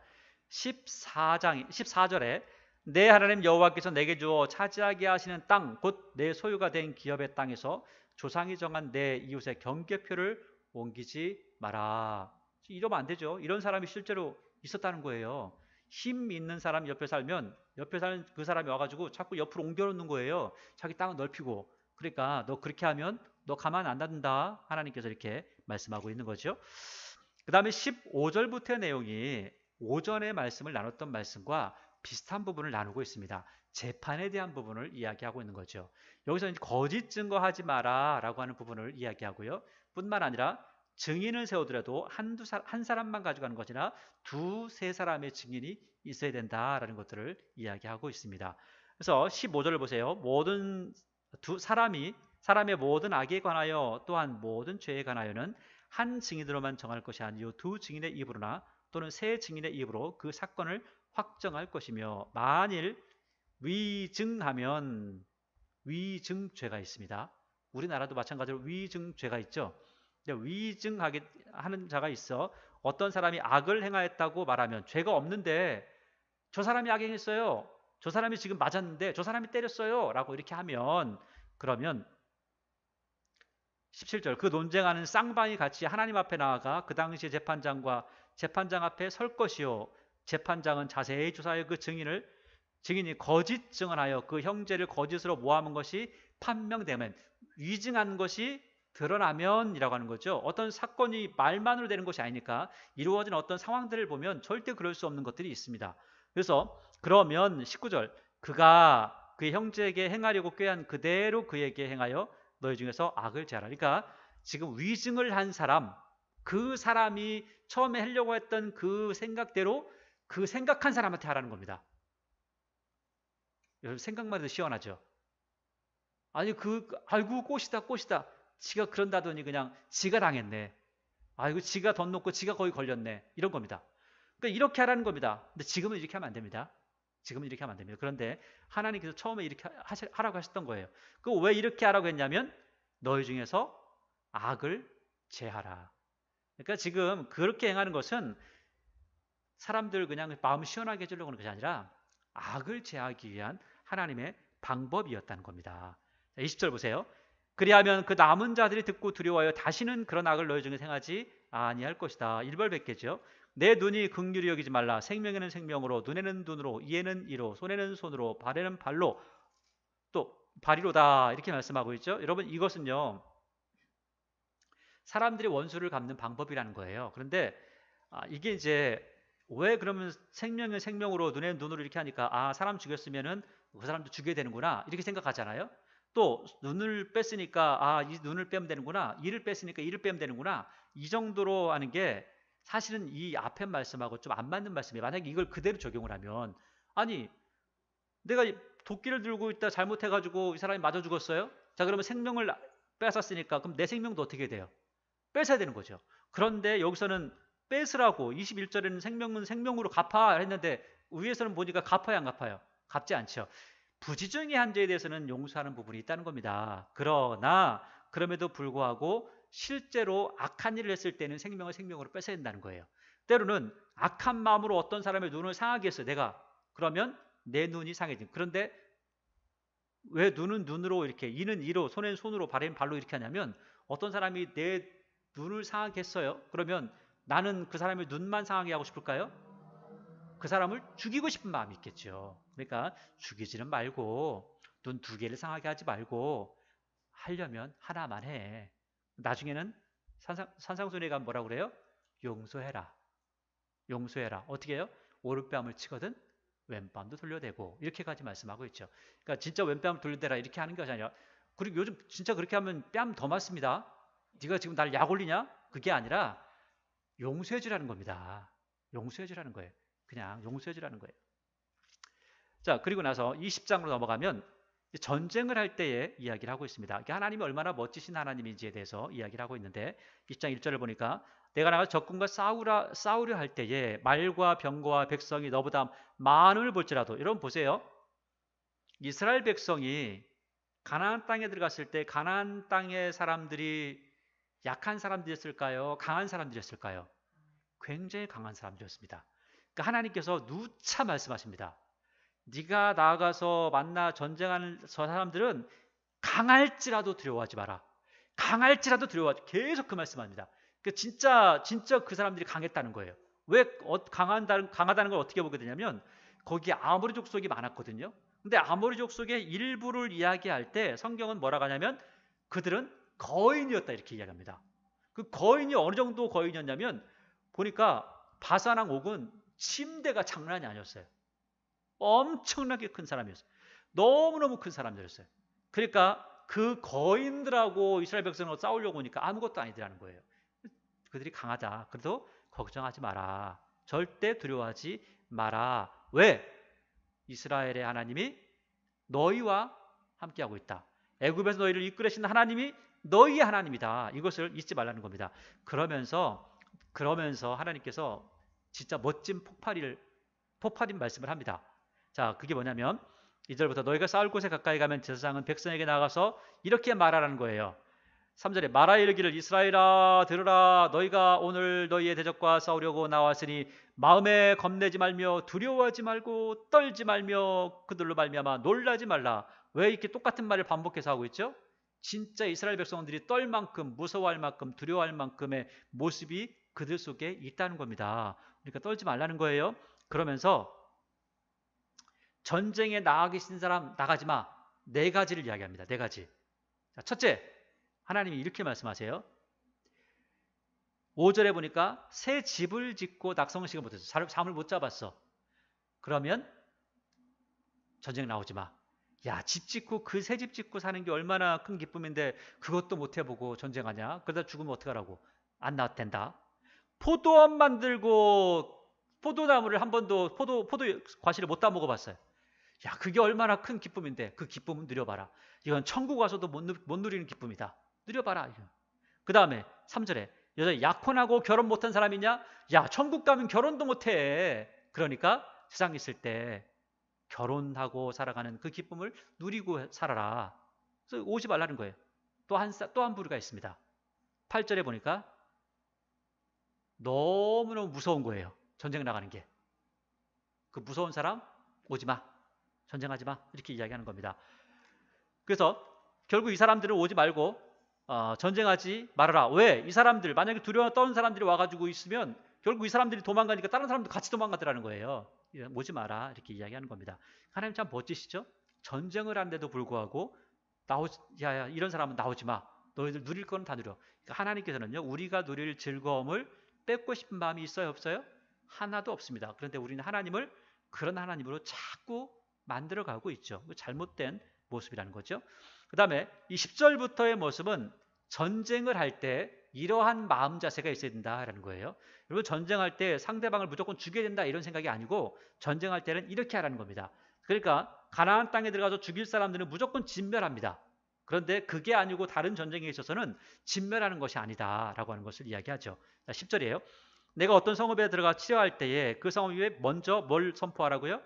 14절에 내 하나님 여호와께서 내게 주어 차지하게 하시는 땅 곧 내 소유가 된 기업의 땅에서 조상이 정한 내 이웃의 경계표를 옮기지 마라. 이러면 안 되죠. 이런 사람이 실제로 있었다는 거예요. 힘 있는 사람 옆에 살면 옆에 사는 그 사람이 와가지고 자꾸 옆으로 옮겨놓는 거예요. 자기 땅을 넓히고. 그러니까 너 그렇게 하면 너 가만 안 놔둔다. 하나님께서 이렇게 말씀하고 있는 거죠. 그 다음에 15절부터의 내용이 오전에 말씀을 나눴던 말씀과 비슷한 부분을 나누고 있습니다. 재판에 대한 부분을 이야기하고 있는 거죠. 여기서 이제 거짓 증거하지 마라 라고 하는 부분을 이야기하고요. 뿐만 아니라 증인을 세우더라도 한 사람만 가져가는 것이나 두세 사람의 증인이 있어야 된다라는 것들을 이야기하고 있습니다. 그래서 15절을 보세요. 사람의 모든 악에 관하여 또한 모든 죄에 관하여는 한 증인으로만 정할 것이 아니요 두 증인의 입으로나 또는 세 증인의 입으로 그 사건을 확정할 것이며 만일 위증하면 위증죄가 있습니다. 우리나라도 마찬가지로 위증죄가 있죠. 위증하게 하는 자가 있어 어떤 사람이 악을 행하였다고 말하면 죄가 없는데 저 사람이 악행했어요. 저 사람이 지금 맞았는데 저 사람이 때렸어요. 라고 이렇게 하면 그러면 17절 그 논쟁하는 쌍방이 같이 하나님 앞에 나아가 그 당시 재판장 앞에 설 것이요 재판장은 자세히 조사하여 그 증인이 거짓 증언하여 그 형제를 거짓으로 모함한 것이 판명되면 위증한 것이 드러나면 이라고 하는 거죠. 어떤 사건이 말만으로 되는 것이 아니니까 이루어진 어떤 상황들을 보면 절대 그럴 수 없는 것들이 있습니다. 그래서 그러면 19절 그가 그의 형제에게 행하려고 꾀한 그대로 그에게 행하여 너희 중에서 악을 제하라. 그러니까 지금 위증을 한 사람, 그 사람이 처음에 하려고 했던 그 생각대로 그 생각한 사람한테 하라는 겁니다. 여러분 생각만 해도 시원하죠. 아니 아이고 꽃이다. 지가 그런다더니 그냥 지가 당했네. 아이고 지가 돈 놓고 지가 거기 걸렸네. 이런 겁니다. 그러니까 이렇게 하라는 겁니다. 근데 지금은 이렇게 하면 안 됩니다. 그런데 하나님께서 처음에 이렇게 하라고 하셨던 거예요. 그 왜 이렇게 하라고 했냐면 너희 중에서 악을 제하라. 그러니까 지금 그렇게 행하는 것은 사람들 그냥 마음 시원하게 해주려고 하는 것이 아니라 악을 제하기 위한 하나님의 방법이었다는 겁니다. 20절 보세요. 그리하면 그 남은 자들이 듣고 두려워하여 다시는 그런 악을 너희 중에 행하지 아니할 것이다. 일벌백계죠. 내 눈이 긍휼히 여기지 말라. 생명에는 생명으로, 눈에는 눈으로, 이에는 이로, 손에는 손으로, 발에는 발로, 또 발이로다. 이렇게 말씀하고 있죠. 여러분 이것은요. 사람들이 원수를 갚는 방법이라는 거예요. 그런데 이게 이제 왜 그러면 생명은 생명으로, 눈에는 눈으로 이렇게 하니까 사람 죽였으면은 그 사람도 죽여야 되는구나. 이렇게 생각하잖아요. 또 눈을 뺐으니까 이 눈을 빼면 되는구나. 이를 뺐으니까 이를 빼면 되는구나. 이 정도로 하는 게 사실은 이 앞에 말씀하고 좀 안 맞는 말씀이에요. 만약에 이걸 그대로 적용을 하면 아니 내가 도끼를 들고 있다 잘못해가지고 이 사람이 맞아 죽었어요. 자 그러면 생명을 뺏었으니까 그럼 내 생명도 어떻게 돼요? 뺏어야 되는 거죠. 그런데 여기서는 뺏으라고 21절에는 생명은 생명으로 갚아 했는데 위에서는 보니까 갚아요, 안 갚아요? 갚지 않죠. 부지중의 한죄에 대해서는 용서하는 부분이 있다는 겁니다. 그러나 그럼에도 불구하고 실제로 악한 일을 했을 때는 생명을 생명으로 뺏어야 된다는 거예요. 때로는 악한 마음으로 어떤 사람의 눈을 상하게 했어요. 내가. 그러면 내 눈이 상해진. 그런데 왜 눈은 눈으로 이렇게, 이는 이로, 손은 손으로, 발은 발로 이렇게 하냐면 어떤 사람이 내 눈을 상하게 했어요. 그러면 나는 그 사람의 눈만 상하게 하고 싶을까요? 그 사람을 죽이고 싶은 마음이 있겠죠. 그러니까 죽이지는 말고 눈 두 개를 상하게 하지 말고 하려면 하나만 해. 나중에는 산상순이가 뭐라고 그래요? 용서해라. 용서해라. 어떻게 해요? 오른뺨을 치거든 왼뺨도 돌려대고 이렇게까지 말씀하고 있죠. 그러니까 진짜 왼뺨을 돌려대라 이렇게 하는 것이 아니라, 그리고 요즘 진짜 그렇게 하면 뺨 더 맞습니다. 네가 지금 날 약 올리냐? 그게 아니라 용서해 주라는 겁니다. 용서해 주라는 거예요. 그냥 용서해 주라는 거예요. 자, 그리고 나서 20장으로 넘어가면 전쟁을 할 때의 이야기를 하고 있습니다. 하나님이 얼마나 멋지신 하나님인지에 대해서 이야기를 하고 있는데 20장 1절을 보니까 내가 나가 적군과 싸우려 할 때에 말과 병거와 백성이 너보다 많음을 볼지라도, 여러분 보세요. 이스라엘 백성이 가나안 땅에 들어갔을 때 가나안 땅의 사람들이 약한 사람들이었을까요? 강한 사람들이었을까요? 굉장히 강한 사람들이었습니다. 그러니까 하나님께서 누차 말씀하십니다. 네가 나아가서 만나 전쟁하는 저 사람들은 강할지라도 두려워하지 마라. 강할지라도 두려워하지. 계속 그 말씀합니다. 진짜 그 사람들이 강했다는 거예요. 왜 강하다는 걸 어떻게 보게 되냐면 거기에 아모리 족속이 많았거든요. 근데 아모리 족속의 일부를 이야기할 때 성경은 뭐라고 하냐면 그들은 거인이었다 이렇게 이야기합니다. 그 거인이 어느 정도 거인이었냐면 보니까 바산왕 옥은 침대가 장난이 아니었어요. 엄청나게 큰 사람이었어요. 너무너무 큰 사람들이었어요. 그러니까 그 거인들하고 이스라엘 백성으로 싸우려고 하니까 아무것도 아니더라는 거예요. 그들이 강하다. 그래도 걱정하지 마라. 절대 두려워하지 마라. 왜? 이스라엘의 하나님이 너희와 함께하고 있다. 애굽에서 너희를 이끌으신 하나님이 너희의 하나님이다. 이것을 잊지 말라는 겁니다. 그러면서 하나님께서 진짜 멋진 폭발인 말씀을 합니다. 자, 그게 뭐냐면 2절부터 너희가 싸울 곳에 가까이 가면 제사장은 백성에게 나가서 이렇게 말하라는 거예요. 3절에 말하 이르기를 이스라엘아 들으라. 너희가 오늘 너희의 대적과 싸우려고 나왔으니 마음에 겁내지 말며 두려워하지 말고 떨지 말며 그들로 말미암아 놀라지 말라. 왜 이렇게 똑같은 말을 반복해서 하고 있죠? 진짜 이스라엘 백성들이 떨 만큼, 무서워할 만큼, 두려워할 만큼의 모습이 그들 속에 있다는 겁니다. 그러니까 떨지 말라는 거예요. 그러면서 전쟁에 나가기 싫은 사람 나가지 마. 네 가지를 이야기합니다. 네 가지. 자, 첫째, 하나님이 이렇게 말씀하세요. 5절에 보니까 새 집을 짓고 낙성식을 못했어. 잠을 못 잡았어. 그러면 전쟁 나오지 마. 야, 집 짓고 그 새 집 짓고 사는 게 얼마나 큰 기쁨인데 그것도 못 해보고 전쟁하냐? 그러다 죽으면 어떡하라고? 안 나와도 된다. 포도원 만들고 포도나무를 한 번도 포도 과실을 못 따먹어봤어요. 야, 그게 얼마나 큰 기쁨인데 그 기쁨은 누려봐라. 이건 천국 와서도 못 누리는 기쁨이다. 누려봐라. 그 다음에 3절에 여자 약혼하고 결혼 못한 사람이냐? 야, 천국 가면 결혼도 못해. 그러니까 세상에 있을 때 결혼하고 살아가는 그 기쁨을 누리고 살아라. 그래서 오지 말라는 거예요. 또 한 부류가 있습니다. 8절에 보니까 너무너무 무서운 거예요. 전쟁 나가는 게. 그 무서운 사람 오지 마. 전쟁하지 마. 이렇게 이야기하는 겁니다. 그래서 결국 이 사람들은 오지 말고 전쟁하지 말아라. 왜? 이 사람들 만약에 두려워 떠는 사람들이 와가지고 있으면 결국 이 사람들이 도망가니까 다른 사람도 같이 도망가더라는 거예요. 오지 마라. 이렇게 이야기하는 겁니다. 하나님 참 멋지시죠? 전쟁을 하는데도 불구하고 야, 이런 사람은 나오지 마. 너희들 누릴 거는 다 누려. 그러니까 하나님께서는요, 우리가 누릴 즐거움을 뺏고 싶은 마음이 있어요, 없어요? 하나도 없습니다. 그런데 우리는 하나님을 그런 하나님으로 자꾸 만들어가고 있죠. 잘못된 모습이라는 거죠. 그 다음에 이 10절부터의 모습은 전쟁을 할 때 이러한 마음 자세가 있어야 된다라는 거예요. 여러분, 전쟁할 때 상대방을 무조건 죽여야 된다 이런 생각이 아니고 전쟁할 때는 이렇게 하라는 겁니다. 그러니까 가나안 땅에 들어가서 죽일 사람들은 무조건 진멸합니다. 그런데 그게 아니고 다른 전쟁에 있어서는 진멸하는 것이 아니다라고 하는 것을 이야기하죠. 자, 10절이에요. 내가 어떤 성읍에 들어가 치료할 때에 그 성읍 위에 먼저 뭘 선포하라고요?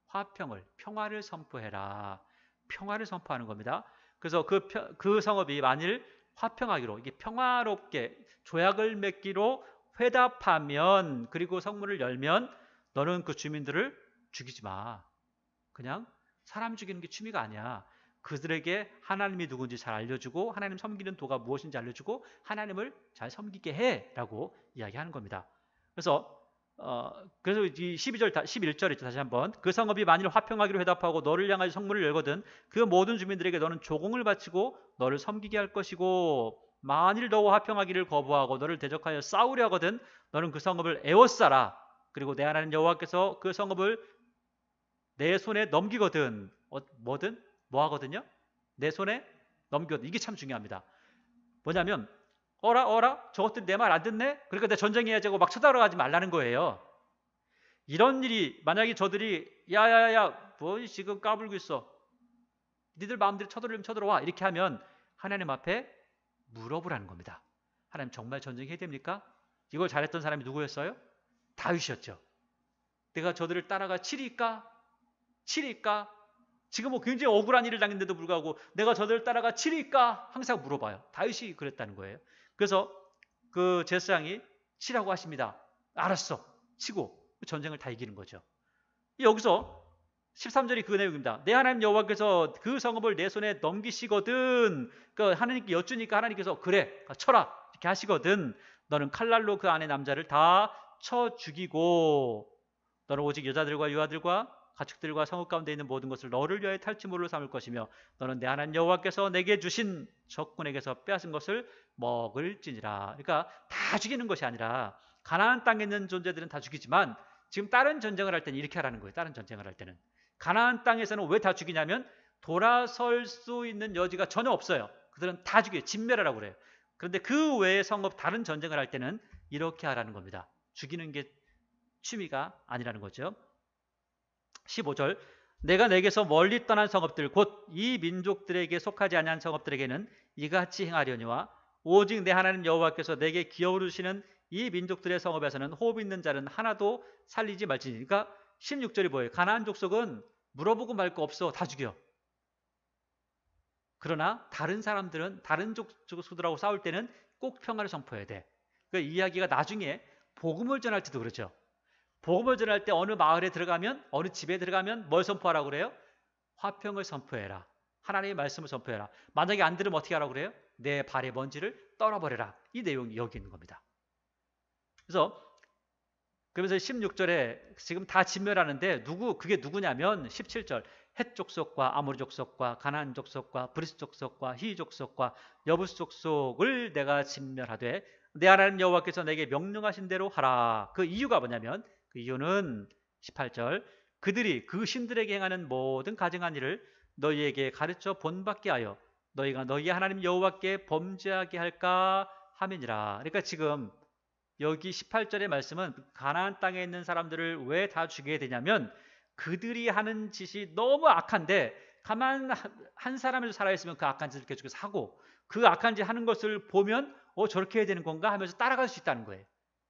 화평을, 평화를 선포해라. 평화를 선포하는 겁니다. 그래서 그 성읍이 만일 화평하기로, 이게 평화롭게 조약을 맺기로 회답하면, 그리고 성문을 열면 너는 그 주민들을 죽이지 마. 그냥 사람 죽이는 게 취미가 아니야. 그들에게 하나님이 누군지 잘 알려주고 하나님 섬기는 도가 무엇인지 알려주고 하나님을 잘 섬기게 해라고 이야기하는 겁니다. 그래서 이 11절 있죠. 다시 한번. 그 성읍이 만일 화평하기로 회답하고 너를 향하여 성문을 열거든 그 모든 주민들에게 너는 조공을 바치고 너를 섬기게 할 것이고, 만일 너와 화평하기를 거부하고 너를 대적하여 싸우려 하거든 너는 그 성읍을 에워싸라. 그리고 내 하나님 여호와께서 그 성읍을 내 손에 넘기거든. 뭐 하거든요? 내 손에 넘기거든. 이게 참 중요합니다. 뭐냐면 어라 저것들이 내 말 안 듣네? 그러니까 내가 전쟁해야지 하고 막 쳐들어가지 말라는 거예요. 이런 일이 만약에 저들이 야야야 뭐 지금 까불고 있어, 니들 마음대로 쳐들어오면 쳐들어와, 이렇게 하면 하나님 앞에 물어보라는 겁니다. 하나님 정말 전쟁해야 됩니까? 이걸 잘했던 사람이 누구였어요? 다윗이었죠. 내가 저들을 따라가 치리까? 지금 뭐 굉장히 억울한 일을 당했는데도 불구하고 내가 저들을 따라가 치리까? 항상 물어봐요. 다윗이 그랬다는 거예요. 그래서 그 제사장이 치라고 하십니다. 알았어. 치고 전쟁을 다 이기는 거죠. 여기서 13절이 그 내용입니다. 내 하나님 여호와께서 그 성읍을 내 손에 넘기시거든, 그 하나님께 여쭈니까 하나님께서 그래 쳐라 이렇게 하시거든 너는 칼날로 그 안에 남자를 다 쳐 죽이고 너는 오직 여자들과 유아들과 가축들과 성읍 가운데 있는 모든 것을 너를 위하여 탈취물로 삼을 것이며 너는 내 하나님 여호와께서 내게 주신 적군에게서 빼앗은 것을 먹을지니라. 그러니까 다 죽이는 것이 아니라 가나안 땅에 있는 존재들은 다 죽이지만 지금 다른 전쟁을 할 때는 이렇게 하라는 거예요. 다른 전쟁을 할 때는 가나안 땅에서는 왜 다 죽이냐면 돌아설 수 있는 여지가 전혀 없어요. 그들은 다 죽여요. 진멸하라고 그래요. 그런데 그 외의 성읍 다른 전쟁을 할 때는 이렇게 하라는 겁니다. 죽이는 게 취미가 아니라는 거죠. 15절 내가 내게서 멀리 떠난 성읍들 곧 이 민족들에게 속하지 아니한 성읍들에게는 이같이 행하려니와 오직 내 하나님 여호와께서 내게 기어오르시는 이 민족들의 성읍에서는 호흡 있는 자는 하나도 살리지 말지니. 그러니까 16절이 뭐예요? 가나안 족속은 물어보고 말 거 없어. 다 죽여. 그러나 다른 사람들은 다른 족속들하고 싸울 때는 꼭 평화를 선포해야 돼. 그 이야기가 나중에 복음을 전할 때도 그렇죠. 복음을 전할 때 어느 마을에 들어가면, 어느 집에 들어가면 뭘 선포하라고 그래요? 화평을 선포해라. 하나님의 말씀을 선포해라. 만약에 안 들으면 어떻게 하라고 그래요? 내 발의 먼지를 떨어버려라. 이 내용이 여기 있는 겁니다. 그러면서 16절에 지금 다 진멸하는데 그게 누구냐면 17절 헷 족속과 아모리 족속과 가나안 족속과 브리스 족속과 히 족속과 여부스 족속을 내가 진멸하되 내 하나님 여호와께서 내게 명령하신 대로 하라. 그 이유가 뭐냐면 그 이유는 18절 그들이 그 신들에게 행하는 모든 가증한 일을 너희에게 가르쳐 본받게 하여 너희가 너희 하나님 여호와께 범죄하게 할까 함이니라. 그러니까 지금 여기 18절의 말씀은 가나안 땅에 있는 사람들을 왜 다 죽여야 되냐면 그들이 하는 짓이 너무 악한데 가만 한 사람이 살아있으면 그 악한 짓을 계속해서 하고 그 악한 짓 하는 것을 보면 저렇게 해야 되는 건가 하면서 따라갈 수 있다는 거예요.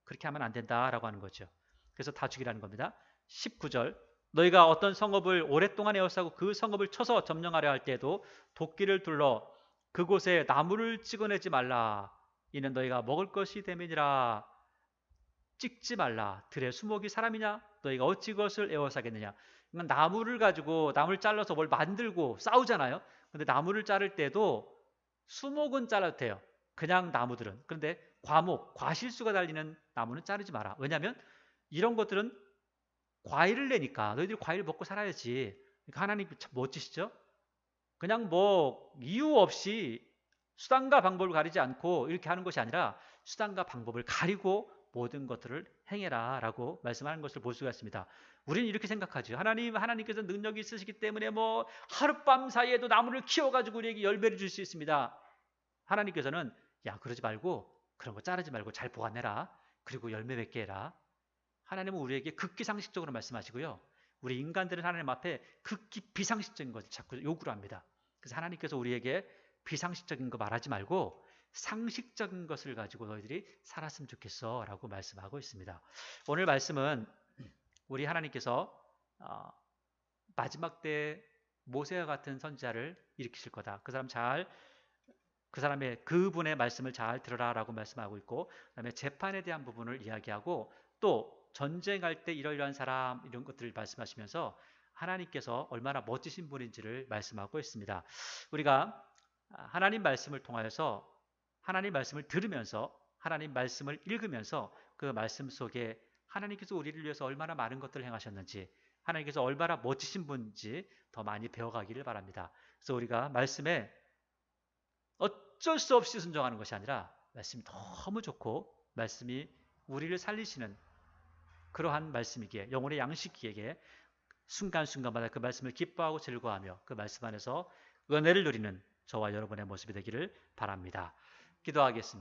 그렇게 하면 안 된다라고 하는 거죠. 그래서 다 죽이라는 겁니다. 19절 너희가 어떤 성읍을 오랫동안 에워싸고 그 성읍을 쳐서 점령하려 할 때에도 도끼를 둘러 그곳에 나무를 찍어내지 말라. 이는 너희가 먹을 것이 됨이니라. 찍지 말라. 들의 수목이 사람이냐? 너희가 어찌 그것을 에워싸겠느냐? 그러니까 나무를 가지고 나무를 잘라서 뭘 만들고 싸우잖아요. 근데 나무를 자를 때도 수목은 잘라도 돼요. 그냥 나무들은. 그런데 과목, 과실수가 달리는 나무는 자르지 마라. 왜냐하면 이런 것들은 과일을 내니까 너희들이 과일을 먹고 살아야지. 그러니까 하나님 참 멋지시죠? 그냥 뭐 이유 없이 수단과 방법을 가리지 않고 이렇게 하는 것이 아니라 수단과 방법을 가리고 모든 것들을 행해라 라고 말씀하는 것을 볼 수가 있습니다. 우리는 이렇게 생각하죠. 하나님께서 능력이 있으시기 때문에 뭐 하룻밤 사이에도 나무를 키워가지고 우리에게 열매를 줄 수 있습니다. 하나님께서는 야 그러지 말고 그런 거 자르지 말고 잘 보관해라. 그리고 열매 맺게 해라. 하나님은 우리에게 극히 상식적으로 말씀하시고요. 우리 인간들은 하나님 앞에 극히 비상식적인 것을 자꾸 요구를 합니다. 그래서 하나님께서 우리에게 비상식적인 거 말하지 말고 상식적인 것을 가지고 너희들이 살았으면 좋겠어 라고 말씀하고 있습니다. 오늘 말씀은 우리 하나님께서 마지막 때 모세와 같은 선지자를 일으키실 거다. 그분의 말씀을 잘 들어라 라고 말씀하고 있고, 그 다음에 재판에 대한 부분을 이야기하고, 또 전쟁할 때 이러이러한 사람 이런 것들을 말씀하시면서 하나님께서 얼마나 멋지신 분인지를 말씀하고 있습니다. 우리가 하나님 말씀을 통하여서 하나님 말씀을 들으면서 하나님 말씀을 읽으면서 그 말씀 속에 하나님께서 우리를 위해서 얼마나 많은 것들을 행하셨는지, 하나님께서 얼마나 멋지신 분인지 더 많이 배워가기를 바랍니다. 그래서 우리가 말씀에 어쩔 수 없이 순종하는 것이 아니라 말씀이 너무 좋고 말씀이 우리를 살리시는 그러한 말씀이기에, 영혼의 양식이기에 순간순간마다 그 말씀을 기뻐하고 즐거워하며 그 말씀 안에서 은혜를 누리는 저와 여러분의 모습이 되기를 바랍니다. 기도하겠습니다.